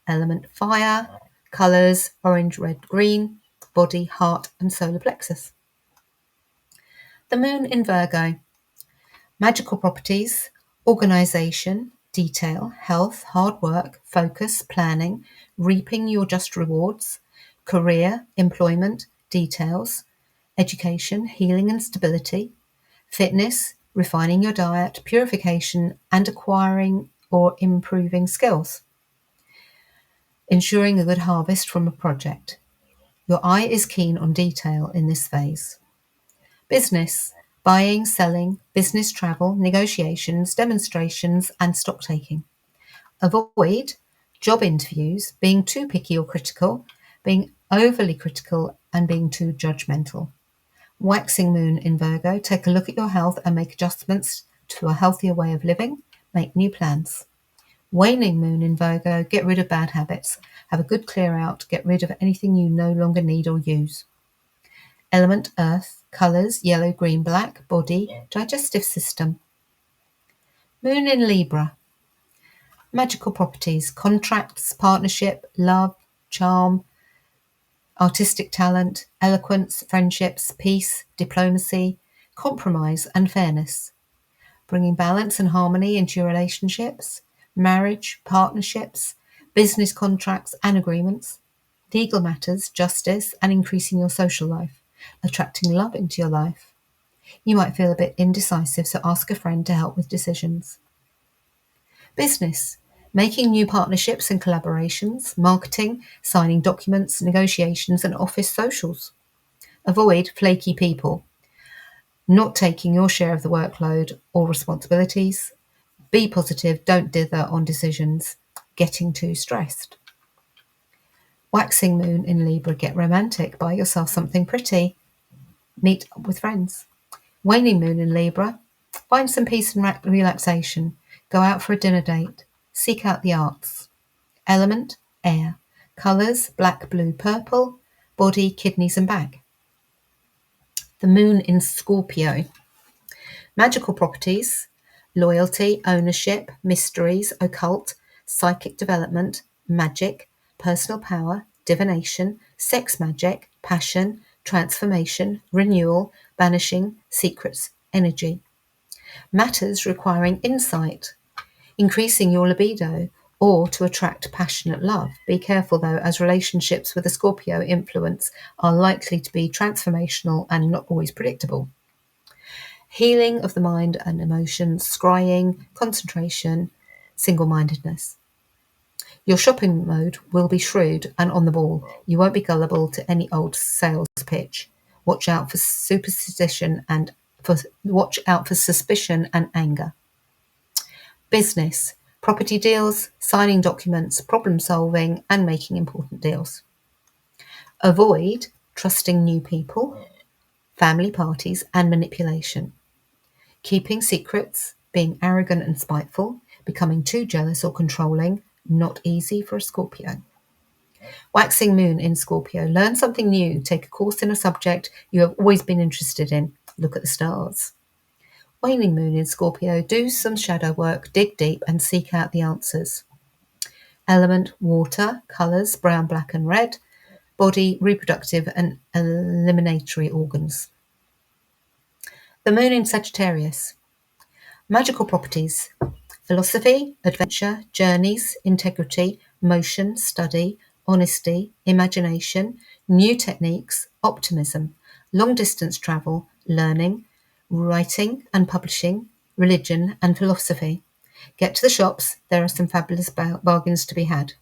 Element fire, colours, orange, red, green, body, heart and solar plexus. The moon in Virgo. Magical properties, organisation, detail, health, hard work, focus, planning, reaping your just rewards, career, employment, details, education, healing and stability, fitness, refining your diet, purification and acquiring or improving skills. Ensuring a good harvest from a project. Your eye is keen on detail in this phase. Business, buying, selling, business travel, negotiations, demonstrations, and stock taking. Avoid job interviews, being too picky or critical, being overly critical, and being too judgmental. Waxing moon in Virgo, take a look at your health and make adjustments to a healthier way of living, make new plans. Waning moon in Virgo, get rid of bad habits, have a good clear out, get rid of anything you no longer need or use. Element earth, colours, yellow, green, black, body, digestive system. Moon in Libra. Magical properties, contracts, partnership, love, charm, artistic talent, eloquence, friendships, peace, diplomacy, compromise and fairness. Bringing balance and harmony into your relationships, marriage, partnerships, business contracts and agreements, legal matters, justice, and increasing your social life, attracting love into your life. You might feel a bit indecisive, so ask a friend to help with decisions. Business, making new partnerships and collaborations, marketing, signing documents, negotiations, and office socials. Avoid flaky people, not taking your share of the workload or responsibilities. Be positive, don't dither on decisions, getting too stressed. Waxing moon in Libra, get romantic, buy yourself something pretty, meet up with friends. Waning moon in Libra, find some peace and relaxation, go out for a dinner date, seek out the arts. Element, air, colours, black, blue, purple, body, kidneys and back. The moon in Scorpio. Magical properties, loyalty, ownership, mysteries, occult, psychic development, magic, personal power, divination, sex magic, passion, transformation, renewal, banishing, secrets, energy. Matters requiring insight, increasing your libido, or to attract passionate love. Be careful though, as relationships with a Scorpio influence are likely to be transformational and not always predictable. Healing of the mind and emotions, scrying, concentration, single-mindedness. Your shopping mode will be shrewd and on the ball. You won't be gullible to any old sales pitch. Watch out for watch out for suspicion and anger. Business, property deals, signing documents, problem solving, and making important deals. Avoid trusting new people, family parties, and manipulation. Keeping secrets, being arrogant and spiteful, becoming too jealous or controlling, not easy for a Scorpio. Waxing moon in Scorpio. Learn something new. Take a course in a subject you have always been interested in. Look at the stars. Waning moon in Scorpio. Do some shadow work, dig deep, and seek out the answers. Element water, colours brown, black, and red. Body, reproductive, and eliminatory organs. The moon in Sagittarius. Magical properties. Philosophy, adventure, journeys, integrity, motion, study, honesty, imagination, new techniques, optimism, long distance travel, learning, writing and publishing, religion and philosophy. Get to the shops, there are some fabulous bargains to be had.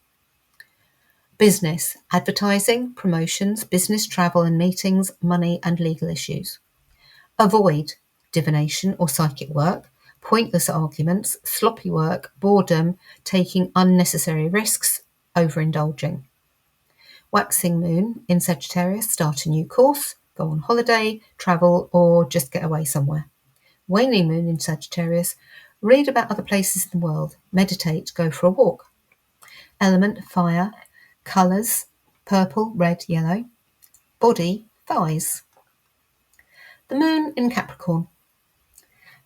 Business, advertising, promotions, business travel and meetings, money and legal issues. Avoid divination or psychic work, pointless arguments, sloppy work, boredom, taking unnecessary risks, overindulging. Waxing moon in Sagittarius, start a new course, go on holiday, travel, or just get away somewhere. Waning moon in Sagittarius, read about other places in the world, meditate, go for a walk. Element fire, colours purple, red, yellow. Body thighs. The moon in Capricorn.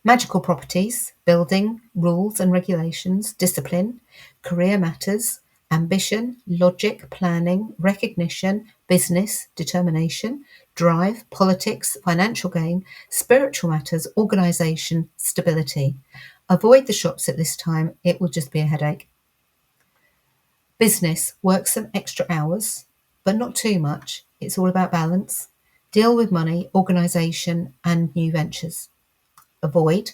Magical properties, building, rules and regulations, discipline, career matters, ambition, logic, planning, recognition, business, determination, drive, politics, financial gain, spiritual matters, organisation, stability. Avoid the shops at this time, it will just be a headache. Business, work some extra hours, but not too much. It's all about balance. Deal with money, organisation and new ventures. Avoid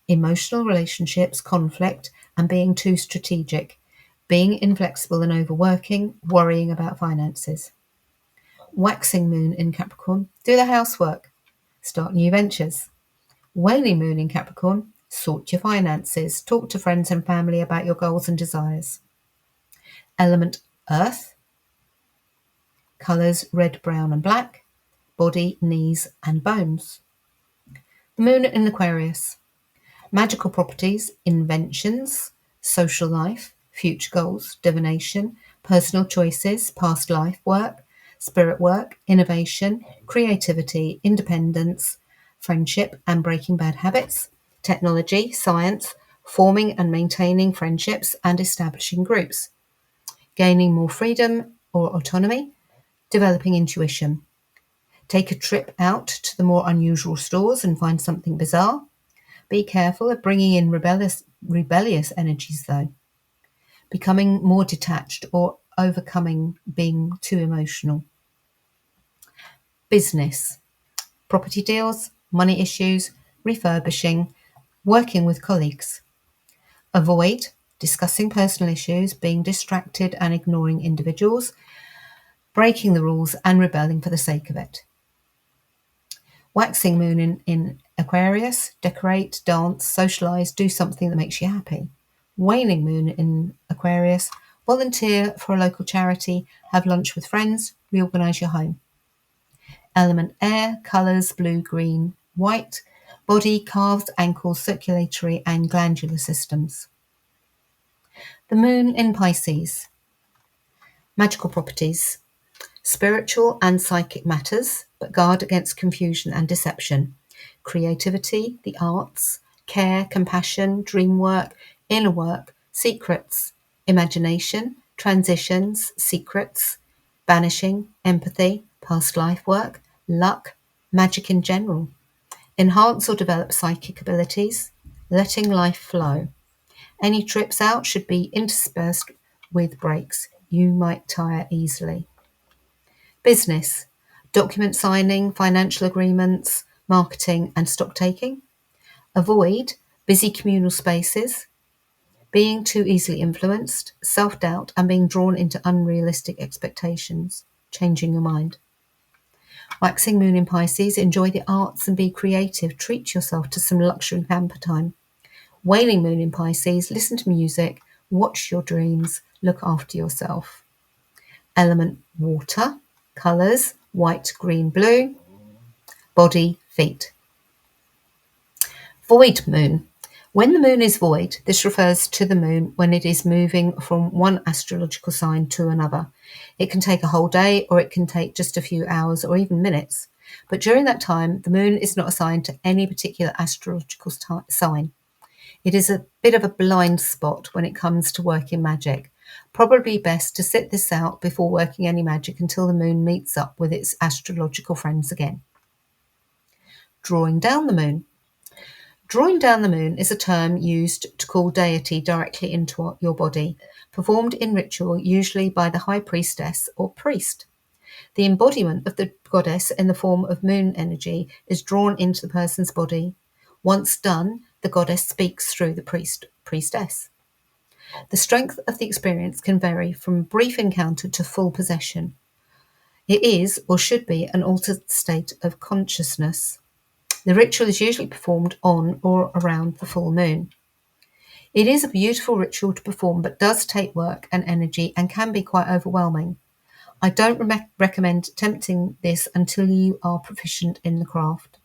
emotional relationships, conflict, and being too strategic, being inflexible and overworking, worrying about finances. Waxing moon in Capricorn, do the housework, start new ventures. Waning moon in Capricorn, sort your finances, talk to friends and family about your goals and desires. Element earth, colours red, brown, and black, body, knees, and bones. The moon in Aquarius. Magical properties, inventions, social life, future goals, divination, personal choices, past life work, spirit work, innovation, creativity, independence, friendship and breaking bad habits, technology, science, forming and maintaining friendships and establishing groups, gaining more freedom or autonomy, developing intuition. Take a trip out to the more unusual stores and find something bizarre. Be careful of bringing in rebellious energies, though. Becoming more detached or overcoming being too emotional. Business. Property deals, money issues, refurbishing, working with colleagues. Avoid discussing personal issues, being distracted and ignoring individuals, breaking the rules and rebelling for the sake of it. Waxing moon in Aquarius, decorate, dance, socialise, do something that makes you happy. Waning moon in Aquarius, volunteer for a local charity, have lunch with friends, reorganise your home. Element air, colours blue, green, white, body, calves, ankles, circulatory and glandular systems. The moon in Pisces. Magical properties, spiritual and psychic matters, but guard against confusion and deception. Creativity, the arts, care, compassion, dream work, inner work, secrets, imagination, transitions, secrets, banishing, empathy, past life work, luck, magic in general. Enhance or develop psychic abilities, letting life flow. Any trips out should be interspersed with breaks. You might tire easily. Business, document signing, financial agreements, marketing and stock taking. Avoid busy communal spaces, being too easily influenced, self-doubt and being drawn into unrealistic expectations, changing your mind. Waxing moon in Pisces, enjoy the arts and be creative. Treat yourself to some luxury pamper time. Waning moon in Pisces, listen to music, watch your dreams, look after yourself. Element water, colours, white, green, blue. Body, feet. Void moon. When the moon is void, this refers to the moon when it is moving from one astrological sign to another. It can take a whole day, or it can take just a few hours or even minutes. But during that time, the moon is not assigned to any particular astrological sign. It is a bit of a blind spot when it comes to working magic. Probably best to sit this out before working any magic until the moon meets up with its astrological friends again. Drawing down the moon. Drawing down the moon is a term used to call deity directly into your body, performed in ritual usually by the high priestess or priest. The embodiment of the goddess in the form of moon energy is drawn into the person's body. Once done, the goddess speaks through the priestess. The strength of the experience can vary from brief encounter to full possession. It is, or should be, an altered state of consciousness. The ritual is usually performed on or around the full moon. It is a beautiful ritual to perform, but does take work and energy and can be quite overwhelming. I don't recommend attempting this until you are proficient in the craft.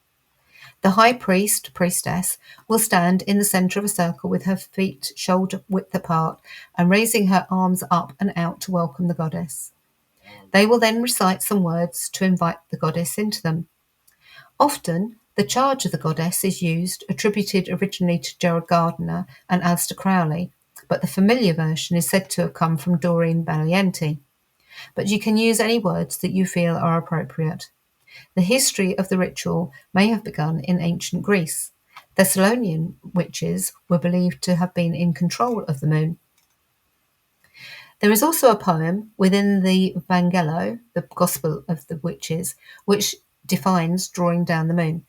The high priestess, will stand in the center of a circle with her feet shoulder width apart and raising her arms up and out to welcome the goddess. They will then recite some words to invite the goddess into them. Often, the charge of the goddess is used, attributed originally to Gerald Gardner and Aleister Crowley, but the familiar version is said to have come from Doreen Valiente. But you can use any words that you feel are appropriate. The history of the ritual may have begun in ancient Greece. Thessalonian witches were believed to have been in control of the moon. There is also a poem within the Vangelo, the Gospel of the Witches, which defines drawing down the moon.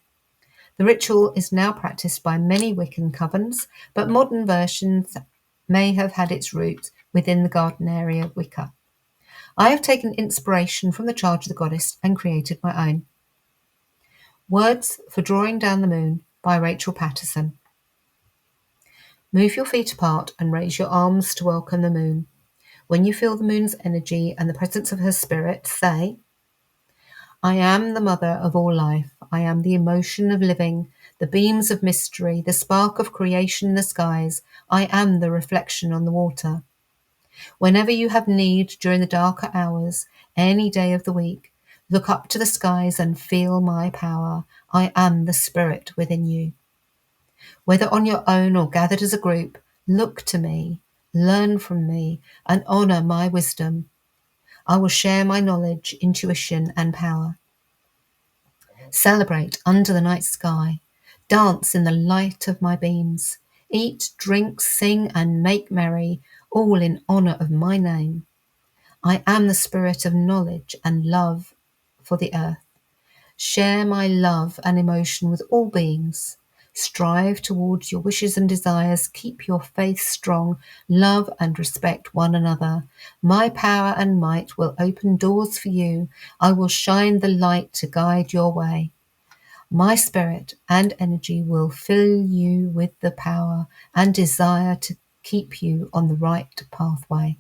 The ritual is now practiced by many Wiccan covens, but modern versions may have had its roots within the Gardnerian Wicca. I have taken inspiration from the charge of the goddess and created my own. Words for Drawing Down the Moon by Rachel Patterson. Move your feet apart and raise your arms to welcome the moon. When you feel the moon's energy and the presence of her spirit, say, I am the mother of all life. I am the emotion of living, the beams of mystery, the spark of creation in the skies. I am the reflection on the water. Whenever you have need during the darker hours, any day of the week, look up to the skies and feel my power. I am the spirit within you. Whether on your own or gathered as a group, look to me, learn from me, and honor my wisdom. I will share my knowledge, intuition, and power. Celebrate under the night sky. Dance in the light of my beams. Eat, drink, sing, and make merry, all in honor of my name. I am the spirit of knowledge and love for the earth. Share my love and emotion with all beings. Strive towards your wishes and desires. Keep your faith strong. Love and respect one another. My power and might will open doors for you. I will shine the light to guide your way. My spirit and energy will fill you with the power and desire to keep you on the right pathway.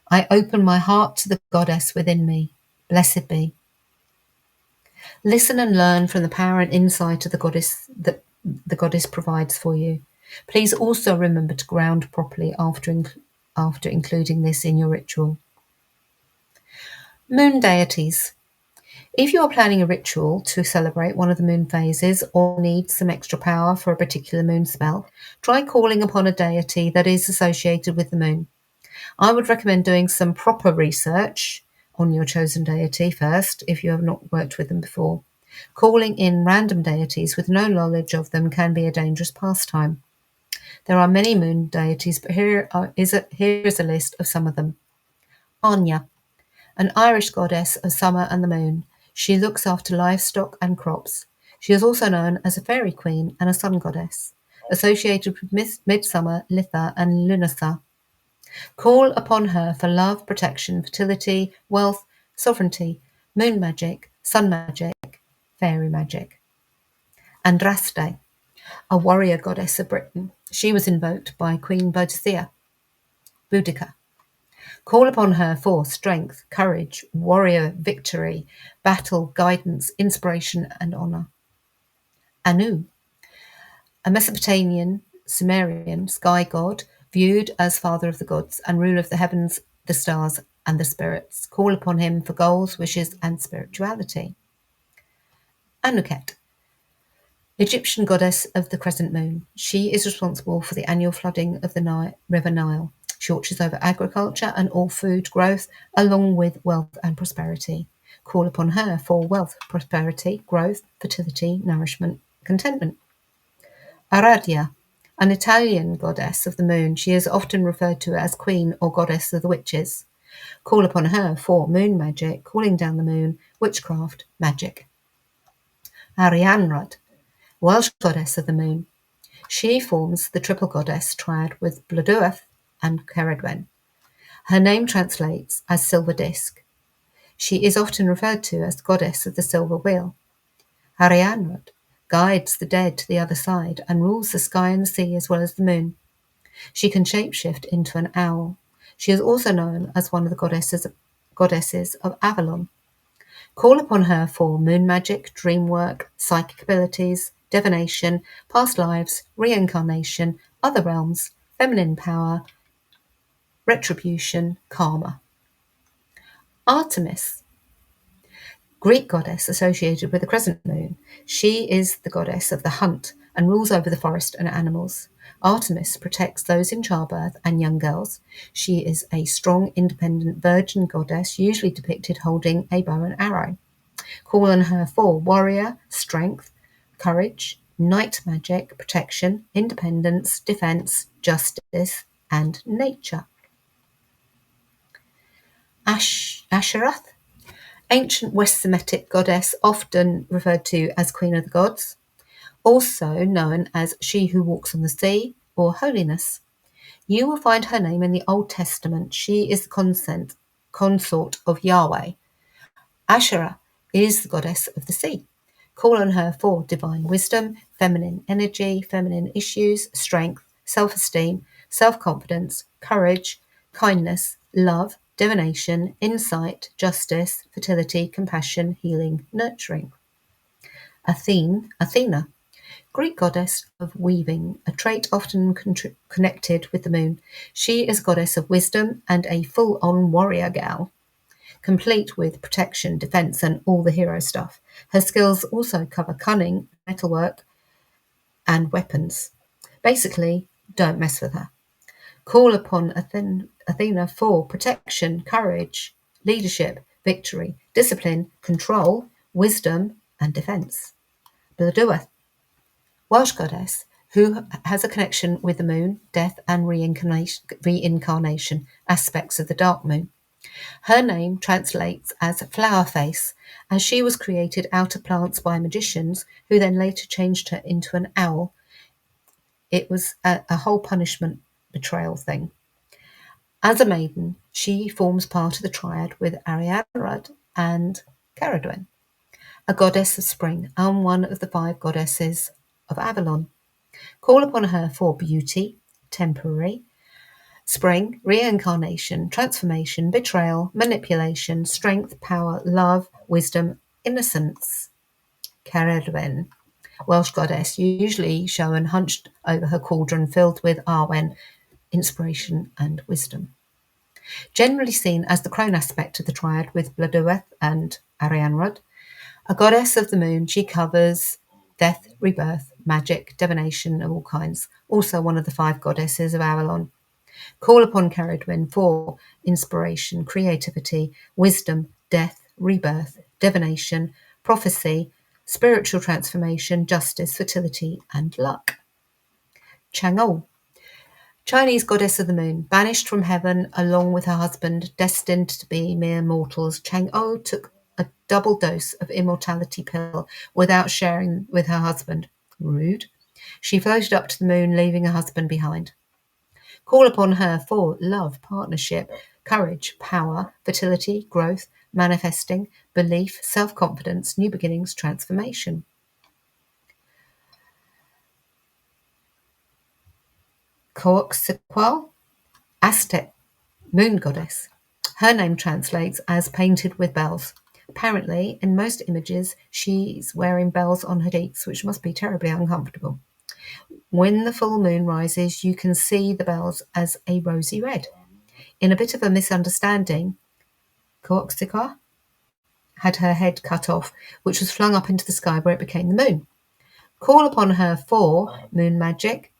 I open my heart to the goddess within me. Blessed be. Listen and learn from the power and insight of the goddess that the goddess provides for you. Please also remember to ground properly after including this in your ritual. Moon deities. If you are planning a ritual to celebrate one of the moon phases or need some extra power for a particular moon spell, try calling upon a deity that is associated with the moon. I would recommend doing some proper research on your chosen deity first if you have not worked with them before. Calling in random deities with no knowledge of them can be a dangerous pastime. There are many moon deities, but here is a list of some of them. Anya, an Irish goddess of summer and the moon. She looks after livestock and crops. She is also known as a fairy queen and a sun goddess, associated with Midsummer, Litha, and Lunasa. Call upon her for love, protection, fertility, wealth, sovereignty, moon magic, sun magic, fairy magic. Andraste, a warrior goddess of Britain. She was invoked by Queen Boadicea. Boudica. Call upon her for strength, courage, warrior victory, battle, guidance, inspiration, and honor. Anu, a Mesopotamian Sumerian sky god, viewed as father of the gods and ruler of the heavens, the stars, and the spirits. Call upon him for goals, wishes, and spirituality. Anuket, Egyptian goddess of the crescent moon. She is responsible for the annual flooding of the River Nile. She watches over agriculture and all food growth, along with wealth and prosperity. Call upon her for wealth, prosperity, growth, fertility, nourishment, contentment. Aradia, an Italian goddess of the moon. She is often referred to as queen or goddess of the witches. Call upon her for moon magic, calling down the moon, witchcraft, magic. Arianrhod, Welsh goddess of the moon. She forms the triple goddess triad with Blodeuwedd and Ceridwen. Her name translates as silver disc. She is often referred to as the goddess of the silver wheel. Arianrhod guides the dead to the other side and rules the sky and the sea as well as the moon. She can shapeshift into an owl. She is also known as one of the goddesses of Avalon. Call upon her for moon magic, dream work, psychic abilities, divination, past lives, reincarnation, other realms, feminine power, retribution, karma. Artemis, Greek goddess associated with the crescent moon. She is the goddess of the hunt and rules over the forest and animals. Artemis protects those in childbirth and young girls. She is a strong, independent virgin goddess, usually depicted holding a bow and arrow. Call on her for warrior, strength, courage, night magic, protection, independence, defense, justice, and nature. Asheroth, ancient West Semitic goddess, often referred to as Queen of the Gods, also known as She Who Walks on the Sea or Holiness. You will find her name in the Old Testament. She is the consort of Yahweh. Asherah is the goddess of the sea. Call on her for divine wisdom, feminine energy, feminine issues, strength, self-esteem, self-confidence, courage, kindness, love, divination, insight, justice, fertility, compassion, healing, nurturing. Athena, Greek goddess of weaving, a trait often connected with the moon. She is goddess of wisdom and a full-on warrior gal, complete with protection, defense, and all the hero stuff. Her skills also cover cunning, metalwork, and weapons. Basically, don't mess with her. Call upon Athena for protection, courage, leadership, victory, discipline, control, wisdom, and defense. Blodeuwedd, Welsh goddess who has a connection with the moon, death, and reincarnation aspects of the dark moon. Her name translates as flower face, as she was created out of plants by magicians who then later changed her into an owl. It was a whole punishment betrayal thing. As a maiden, she forms part of the triad with Arianrhod and Ceridwen, a goddess of spring and one of the 5 goddesses of Avalon. Call upon her for beauty, temporary, spring, reincarnation, transformation, betrayal, manipulation, strength, power, love, wisdom, innocence. Ceridwen, Welsh goddess, usually shown hunched over her cauldron filled with Arwen, inspiration and wisdom. Generally seen as the crone aspect of the triad with Blodeuwedd and Arianrhod, a goddess of the moon, she covers death, rebirth, magic, divination of all kinds, also one of the 5 goddesses of Avalon. Call upon Ceridwen for inspiration, creativity, wisdom, death, rebirth, divination, prophecy, spiritual transformation, justice, fertility, and luck. Chang'ol, Chinese goddess of the moon, banished from heaven along with her husband, destined to be mere mortals, Chang'o took a double dose of immortality pill without sharing with her husband. Rude. She floated up to the moon, leaving her husband behind. Call upon her for love, partnership, courage, power, fertility, growth, manifesting, belief, self-confidence, new beginnings, transformation. Coaxaqual, Aztec moon goddess. Her name translates as painted with bells. Apparently, in most images, she's wearing bells on her cheeks, which must be terribly uncomfortable. When the full moon rises, you can see the bells as a rosy red. In a bit of a misunderstanding, Coaxaqual had her head cut off, which was flung up into the sky where it became the moon. Call upon her for moon magic,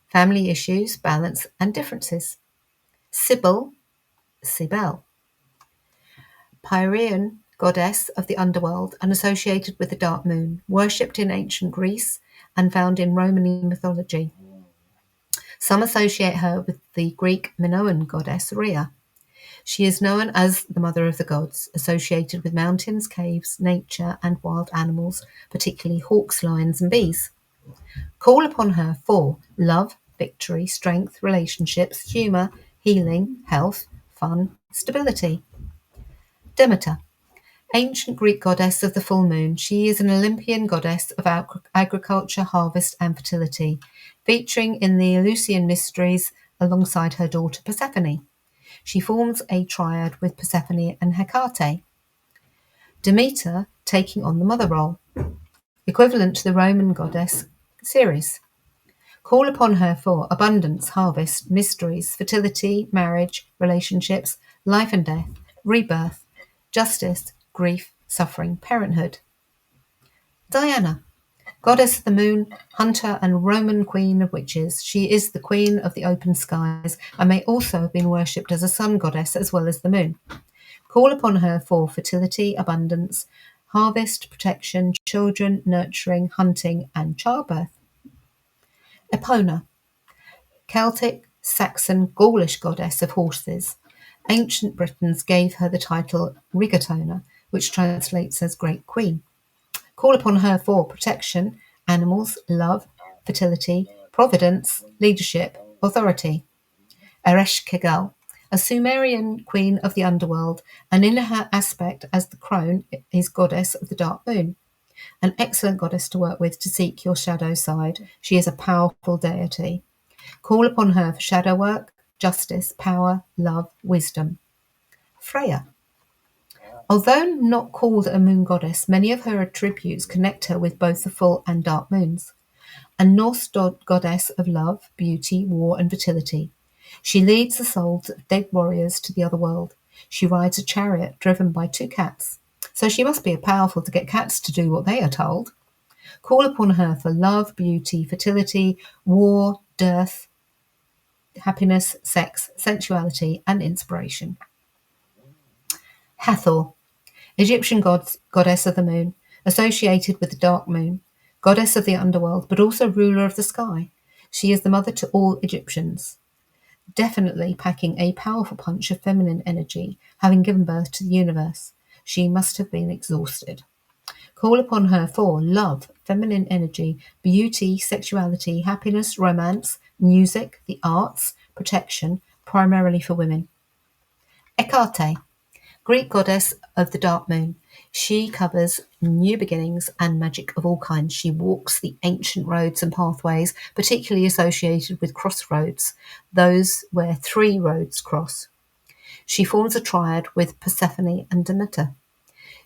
family issues, balance, and differences. Cybele, Pyrrhian goddess of the underworld and associated with the dark moon, worshipped in ancient Greece and found in Roman mythology. Some associate her with the Greek Minoan goddess Rhea. She is known as the Mother of the Gods, associated with mountains, caves, nature, and wild animals, particularly hawks, lions, and bees. Call upon her for love, victory, strength, relationships, humour, healing, health, fun, stability. Demeter, ancient Greek goddess of the full moon, she is an Olympian goddess of agriculture, harvest, and fertility, featuring in the Eleusinian mysteries alongside her daughter Persephone. She forms a triad with Persephone and Hecate. Demeter taking on the mother role, equivalent to the Roman goddess Ceres. Call upon her for abundance, harvest, mysteries, fertility, marriage, relationships, life and death, rebirth, justice, grief, suffering, parenthood. Diana, goddess of the moon, hunter and Roman queen of witches, she is the queen of the open skies and may also have been worshipped as a sun goddess as well as the moon. Call upon her for fertility, abundance, harvest, protection, children, nurturing, hunting, and childbirth. Epona, Celtic, Saxon, Gaulish goddess of horses. Ancient Britons gave her the title Rigatona, which translates as Great Queen. Call upon her for protection, animals, love, fertility, providence, leadership, authority. Ereshkigal, a Sumerian queen of the underworld, and in her aspect as the crone is goddess of the dark moon. An excellent goddess to work with to seek your shadow side. She is a powerful deity. Call upon her for shadow work, justice, power, love, wisdom. Freya. Although not called a moon goddess, many of her attributes connect her with both the full and dark moons. A Norse goddess of love, beauty, war, and fertility. She leads the souls of dead warriors to the other world. She rides a chariot driven by two cats. So she must be powerful to get cats to do what they are told. Call upon her for love, beauty, fertility, war, dearth, happiness, sex, sensuality, and inspiration. Hathor, Egyptian goddess of the moon, associated with the dark moon, goddess of the underworld, but also ruler of the sky. She is the mother to all Egyptians, definitely packing a powerful punch of feminine energy, having given birth to the universe. She must have been exhausted. Call upon her for love, feminine energy, beauty, sexuality, happiness, romance, music, the arts, protection, primarily for women. Hecate, Greek goddess of the dark moon. She covers new beginnings and magic of all kinds. She walks the ancient roads and pathways, particularly associated with crossroads, those where three roads cross. She forms a triad with Persephone and Demeter,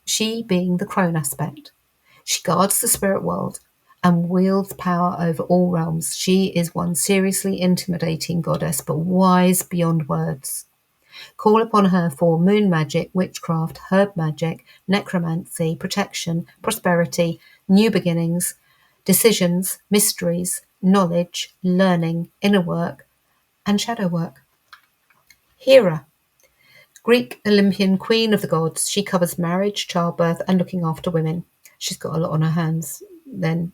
she being the crone aspect. She guards the spirit world and wields power over all realms. She is one seriously intimidating goddess, but wise beyond words. Call upon her for moon magic, witchcraft, herb magic, necromancy, protection, prosperity, new beginnings, decisions, mysteries, knowledge, learning, inner work, and shadow work. Hera, Greek Olympian queen of the gods. She covers marriage, childbirth, and looking after women. She's got a lot on her hands then.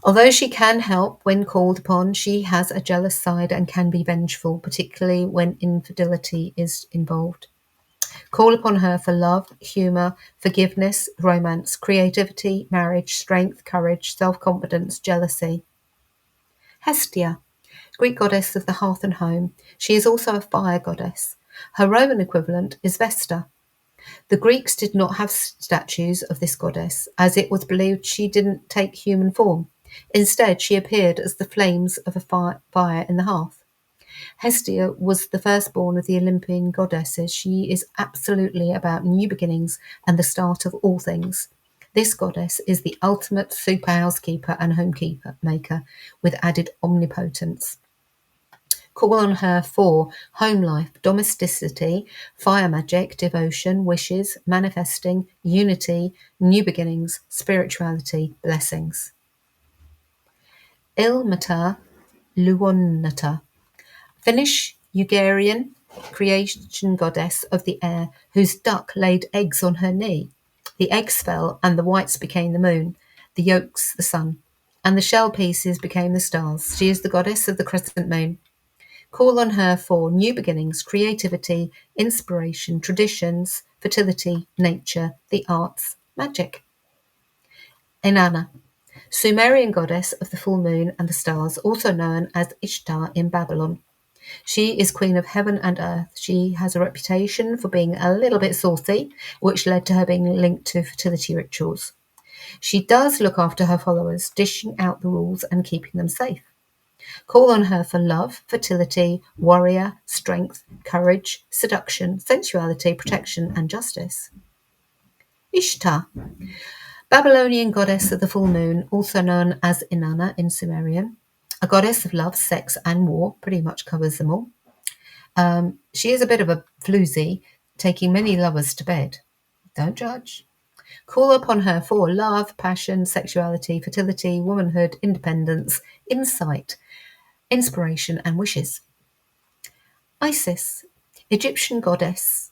Although she can help when called upon, she has a jealous side and can be vengeful, particularly when infidelity is involved. Call upon her for love, humour, forgiveness, romance, creativity, marriage, strength, courage, self-confidence, jealousy. Hestia, Greek goddess of the hearth and home. She is also a fire goddess. Her Roman equivalent is Vesta. The Greeks did not have statues of this goddess, as it was believed she didn't take human form. Instead, she appeared as the flames of a fire in the hearth. Hestia was the firstborn of the Olympian goddesses. She is absolutely about new beginnings and the start of all things. This goddess is the ultimate super housekeeper and homekeeper maker with added omnipotence. Call on her for home life, domesticity, fire magic, devotion, wishes, manifesting, unity, new beginnings, spirituality, blessings. Ilmater Luonnata, Finnish Ugarian creation goddess of the air, whose duck laid eggs on her knee. The eggs fell, and the whites became the moon, the yolks the sun, and the shell pieces became the stars. She is the goddess of the crescent moon. Call on her for new beginnings, creativity, inspiration, traditions, fertility, nature, the arts, magic. Inanna, Sumerian goddess of the full moon and the stars, also known as Ishtar in Babylon. She is queen of heaven and earth. She has a reputation for being a little bit saucy, which led to her being linked to fertility rituals. She does look after her followers, dishing out the rules and keeping them safe. Call on her for love, fertility, warrior, strength, courage, seduction, sensuality, protection, and justice. Ishtar, Babylonian goddess of the full moon, also known as Inanna in Sumerian, a goddess of love, sex, and war, pretty much covers them all. She is a bit of a floozy, taking many lovers to bed. Don't judge. Call upon her for love, passion, sexuality, fertility, womanhood, independence, insight, inspiration, and wishes. Isis, Egyptian goddess,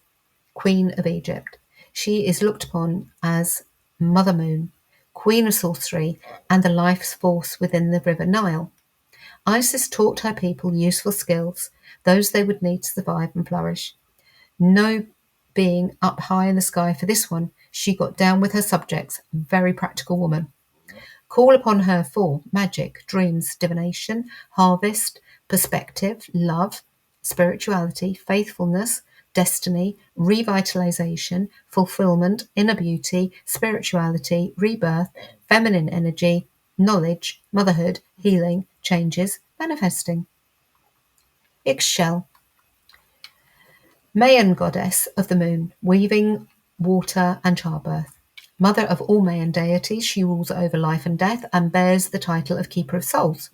queen of Egypt. She is looked upon as Mother Moon, queen of sorcery, and the life force within the river Nile. Isis taught her people useful skills, those they would need to survive and flourish. No being up high in the sky for this one. She got down with her subjects, very practical woman. Call upon her for magic, dreams, divination, harvest, perspective, love, spirituality, faithfulness, destiny, revitalization, fulfillment, inner beauty, spirituality, rebirth, feminine energy, knowledge, motherhood, healing, changes, manifesting. Ixchel, Mayan goddess of the moon, weaving, water, and childbirth. Mother of all Mayan deities, she rules over life and death and bears the title of Keeper of Souls.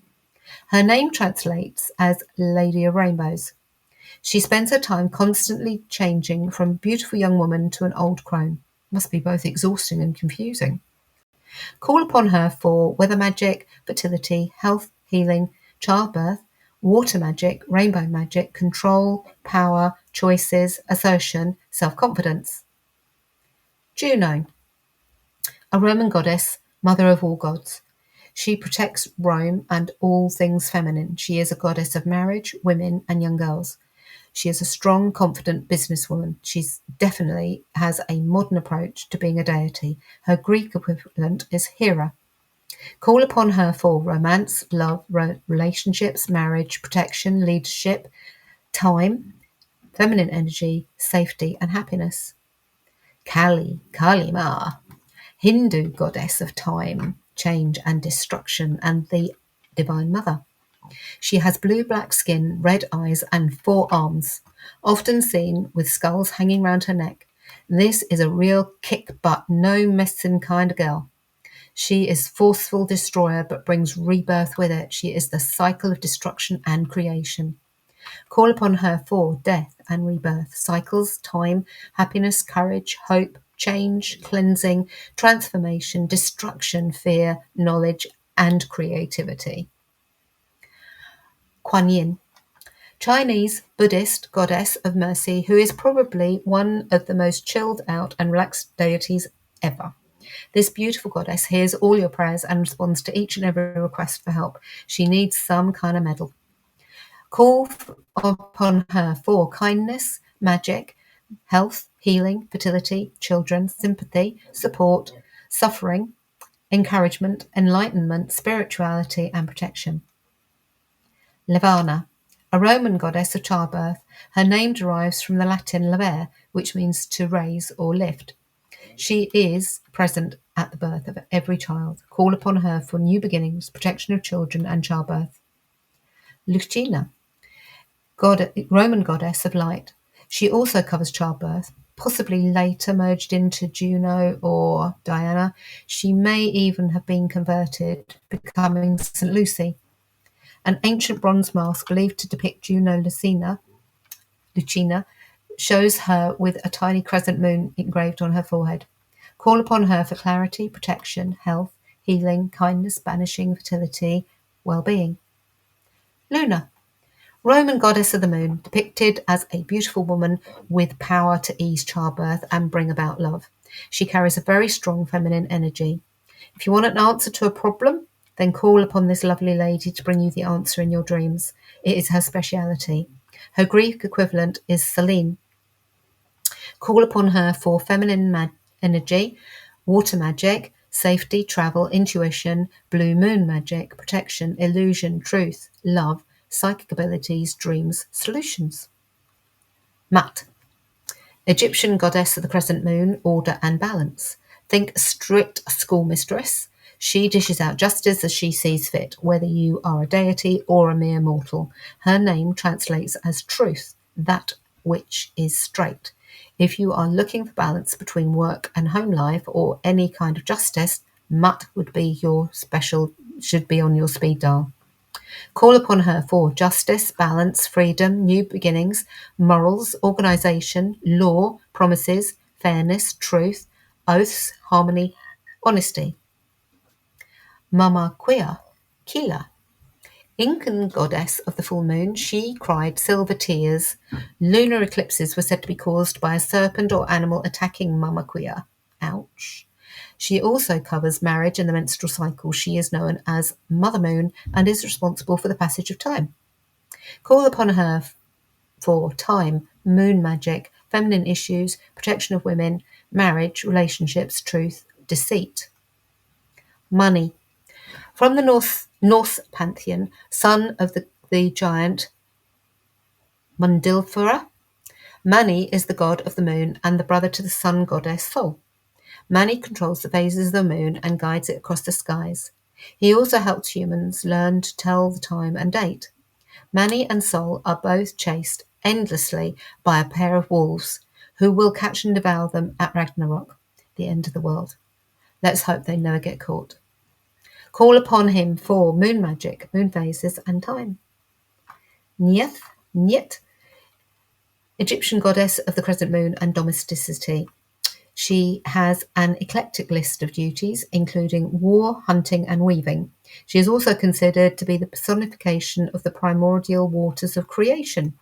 Her name translates as Lady of Rainbows. She spends her time constantly changing from a beautiful young woman to an old crone. Must be both exhausting and confusing. Call upon her for weather magic, fertility, health, healing, childbirth, water magic, rainbow magic, control, power, choices, assertion, self-confidence. Juno, a Roman goddess, mother of all gods. She protects Rome and all things feminine. She is a goddess of marriage, women, and young girls. She is a strong, confident businesswoman. She definitely has a modern approach to being a deity. Her Greek equivalent is Hera. Call upon her for romance, love, relationships, marriage, protection, leadership, time, feminine energy, safety, and happiness. Kali Ma, Hindu goddess of time, change, and destruction, and the Divine Mother. She has blue-black skin, red eyes, and 4 arms, often seen with skulls hanging round her neck. This is a real kick-butt, no-messin' kind of girl. She is forceful destroyer, but brings rebirth with it. She is the cycle of destruction and creation. Call upon her for death and rebirth, cycles, time, happiness, courage, hope, change, cleansing, transformation, destruction, fear, knowledge, and creativity. Kuan Yin, Chinese Buddhist goddess of mercy, who is probably one of the most chilled out and relaxed deities ever. This beautiful goddess hears all your prayers and responds to each and every request for help. She needs some kind of medal. Call upon her for kindness, magic, health, healing, fertility, children, sympathy, support, suffering, encouragement, enlightenment, spirituality, and protection. Levana, a Roman goddess of childbirth. Her name derives from the Latin levare, which means to raise or lift. She is present at the birth of every child. Call upon her for new beginnings, protection of children, and childbirth. Lucina, Roman goddess of light. She also covers childbirth, possibly later merged into Juno or Diana. She may even have been converted, becoming St. Lucy. An ancient bronze mask believed to depict Juno Lucina shows her with a tiny crescent moon engraved on her forehead. Call upon her for clarity, protection, health, healing, kindness, banishing, fertility, well-being. Luna, Roman goddess of the moon, depicted as a beautiful woman with power to ease childbirth and bring about love. She carries a very strong feminine energy. If you want an answer to a problem, then call upon this lovely lady to bring you the answer in your dreams. It is her speciality. Her Greek equivalent is Selene. Call upon her for feminine energy, water magic, safety, travel, intuition, blue moon magic, protection, illusion, truth, love, psychic abilities, dreams, solutions. Mut, Egyptian goddess of the crescent moon, order and balance. Think strict schoolmistress. She dishes out justice as she sees fit, whether you are a deity or a mere mortal. Her name translates as truth, that which is straight. If you are looking for balance between work and home life or any kind of justice, Mut should be on your speed dial. Call upon her for justice, balance, freedom, new beginnings, morals, organisation, law, promises, fairness, truth, oaths, harmony, honesty. Mama Quia, Kila, Incan goddess of the full moon, she cried silver tears. Lunar eclipses were said to be caused by a serpent or animal attacking Mama Quia. Ouch. She also covers marriage and the menstrual cycle. She is known as Mother Moon and is responsible for the passage of time. Call upon her for time, moon magic, feminine issues, protection of women, marriage, relationships, truth, deceit. Money. From the Norse pantheon, son of the giant Mundilfura, Mani is the god of the moon and the brother to the sun goddess Sol. Mani controls the phases of the moon and guides it across the skies. He also helps humans learn to tell the time and date. Mani and Sol are both chased endlessly by a pair of wolves who will catch and devour them at Ragnarok, the end of the world. Let's hope they never get caught. Call upon him for moon magic, moon phases, and time. Nyet, Egyptian goddess of the crescent moon and domesticity. She has an eclectic list of duties, including war, hunting, and weaving. She is also considered to be the personification of the primordial waters of creation.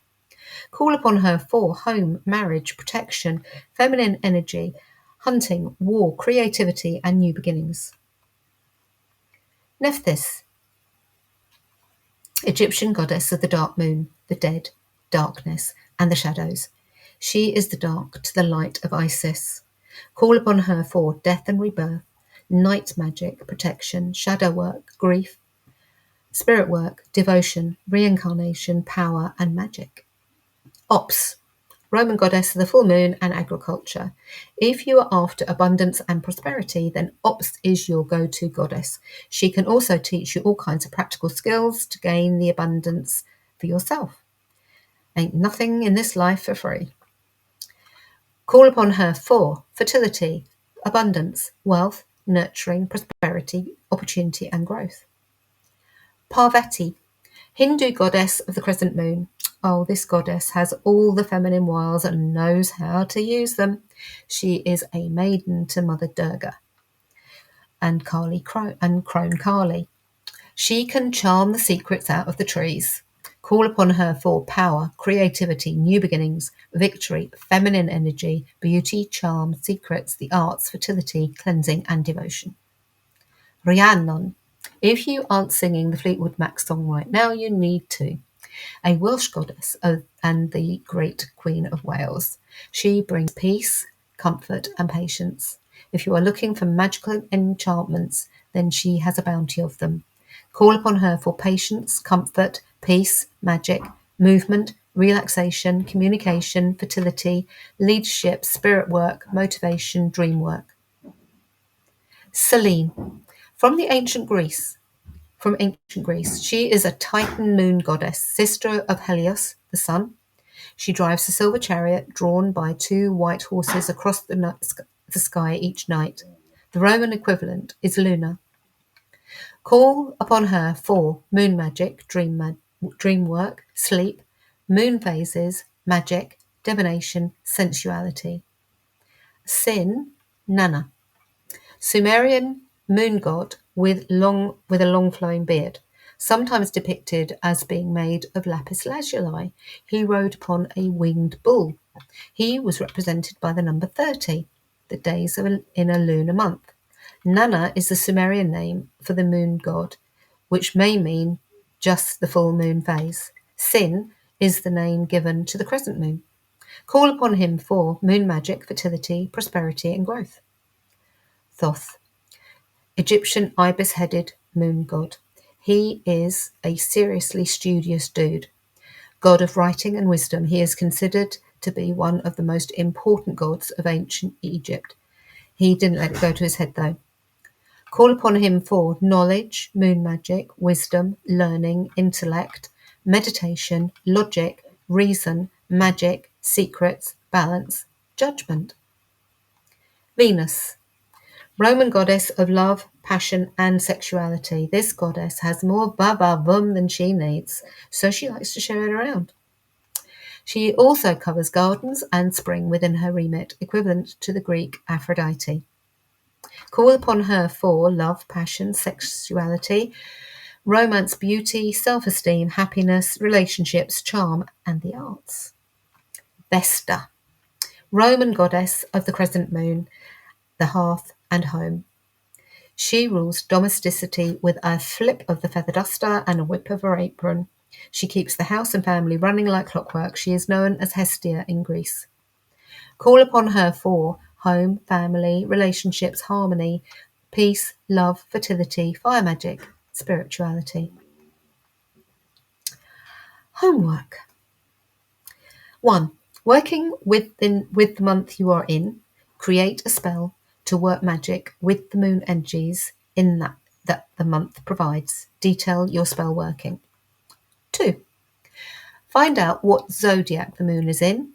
Call upon her for home, marriage, protection, feminine energy, hunting, war, creativity, and new beginnings. Nephthys, Egyptian goddess of the dark moon, the dead, darkness, and the shadows. She is the dark to the light of Isis. Call upon her for death and rebirth, night magic, protection, shadow work, grief, spirit work, devotion, reincarnation, power, and magic. Ops, Roman goddess of the full moon and agriculture. If you are after abundance and prosperity, then Ops is your go-to goddess. She can also teach you all kinds of practical skills to gain the abundance for yourself. Ain't nothing in this life for free. Call upon her for fertility, abundance, wealth, nurturing, prosperity, opportunity, and growth. Parvati, Hindu goddess of the crescent moon. Oh, this goddess has all the feminine wiles and knows how to use them. She is a maiden to Mother Durga and Crone Kali. She can charm the secrets out of the trees. Call upon her for power, creativity, new beginnings, victory, feminine energy, beauty, charm, secrets, the arts, fertility, cleansing, and devotion. Rhiannon. If you aren't singing the Fleetwood Mac song right now, you need to. A Welsh goddess and the great Queen of Wales. She brings peace, comfort, and patience. If you are looking for magical enchantments, then she has a bounty of them. Call upon her for patience, comfort, peace, magic, movement, relaxation, communication, fertility, leadership, spirit work, motivation, dream work. Selene. From ancient Greece, she is a Titan moon goddess, sister of Helios, the sun. She drives a silver chariot drawn by two white horses across the sky each night. The Roman equivalent is Luna. Call upon her for moon magic, dream work, sleep, moon phases, magic, divination, sensuality. Sin, Nana. Sumerian moon god with a long flowing beard, sometimes depicted as being made of lapis lazuli. He rode upon a winged bull. He was represented by the number 30, the days in a lunar month. Nana is the Sumerian name for the moon god, which may mean just the full moon phase. Sin is the name given to the crescent moon. Call upon him for moon magic, fertility, prosperity, and growth. Thoth. Egyptian ibis-headed moon god. He is a seriously studious dude. God of writing and wisdom, he is considered to be one of the most important gods of ancient Egypt. He didn't let it go to his head though. Call upon him for knowledge, moon magic, wisdom, learning, intellect, meditation, logic, reason, magic, secrets, balance, judgment. Venus. Roman goddess of love, passion, and sexuality. This goddess has more ba-ba-boom than she needs, so she likes to share it around. She also covers gardens and spring within her remit, equivalent to the Greek Aphrodite. Call upon her for love, passion, sexuality, romance, beauty, self-esteem, happiness, relationships, charm, and the arts. Vesta. Roman goddess of the crescent moon, the hearth, and home. She rules domesticity with a flip of the feather duster and a whip of her apron. She keeps the house and family running like clockwork. She is known as Hestia in Greece. Call upon her for home, family, relationships, harmony, peace, love, fertility, fire magic, spirituality. Homework. 1. Working with the month you are in, create a spell to work magic with the moon energies in that the month provides. Detail your spell working. 2. Find out what zodiac the moon is in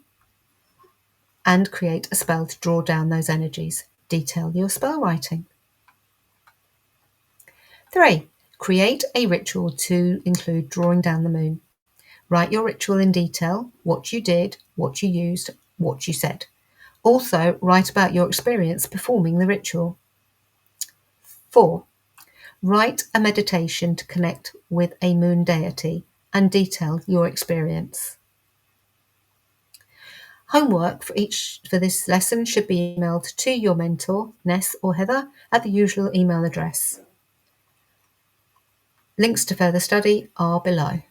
and create a spell to draw down those energies. Detail your spell writing. 3. Create a ritual to include drawing down the moon. Write your ritual in detail, what you did, what you used, what you said. Also, write about your experience performing the ritual. 4. Write a meditation to connect with a moon deity and detail your experience. Homework for this lesson should be emailed to your mentor, Ness or Heather, at the usual email address. Links to further study are below.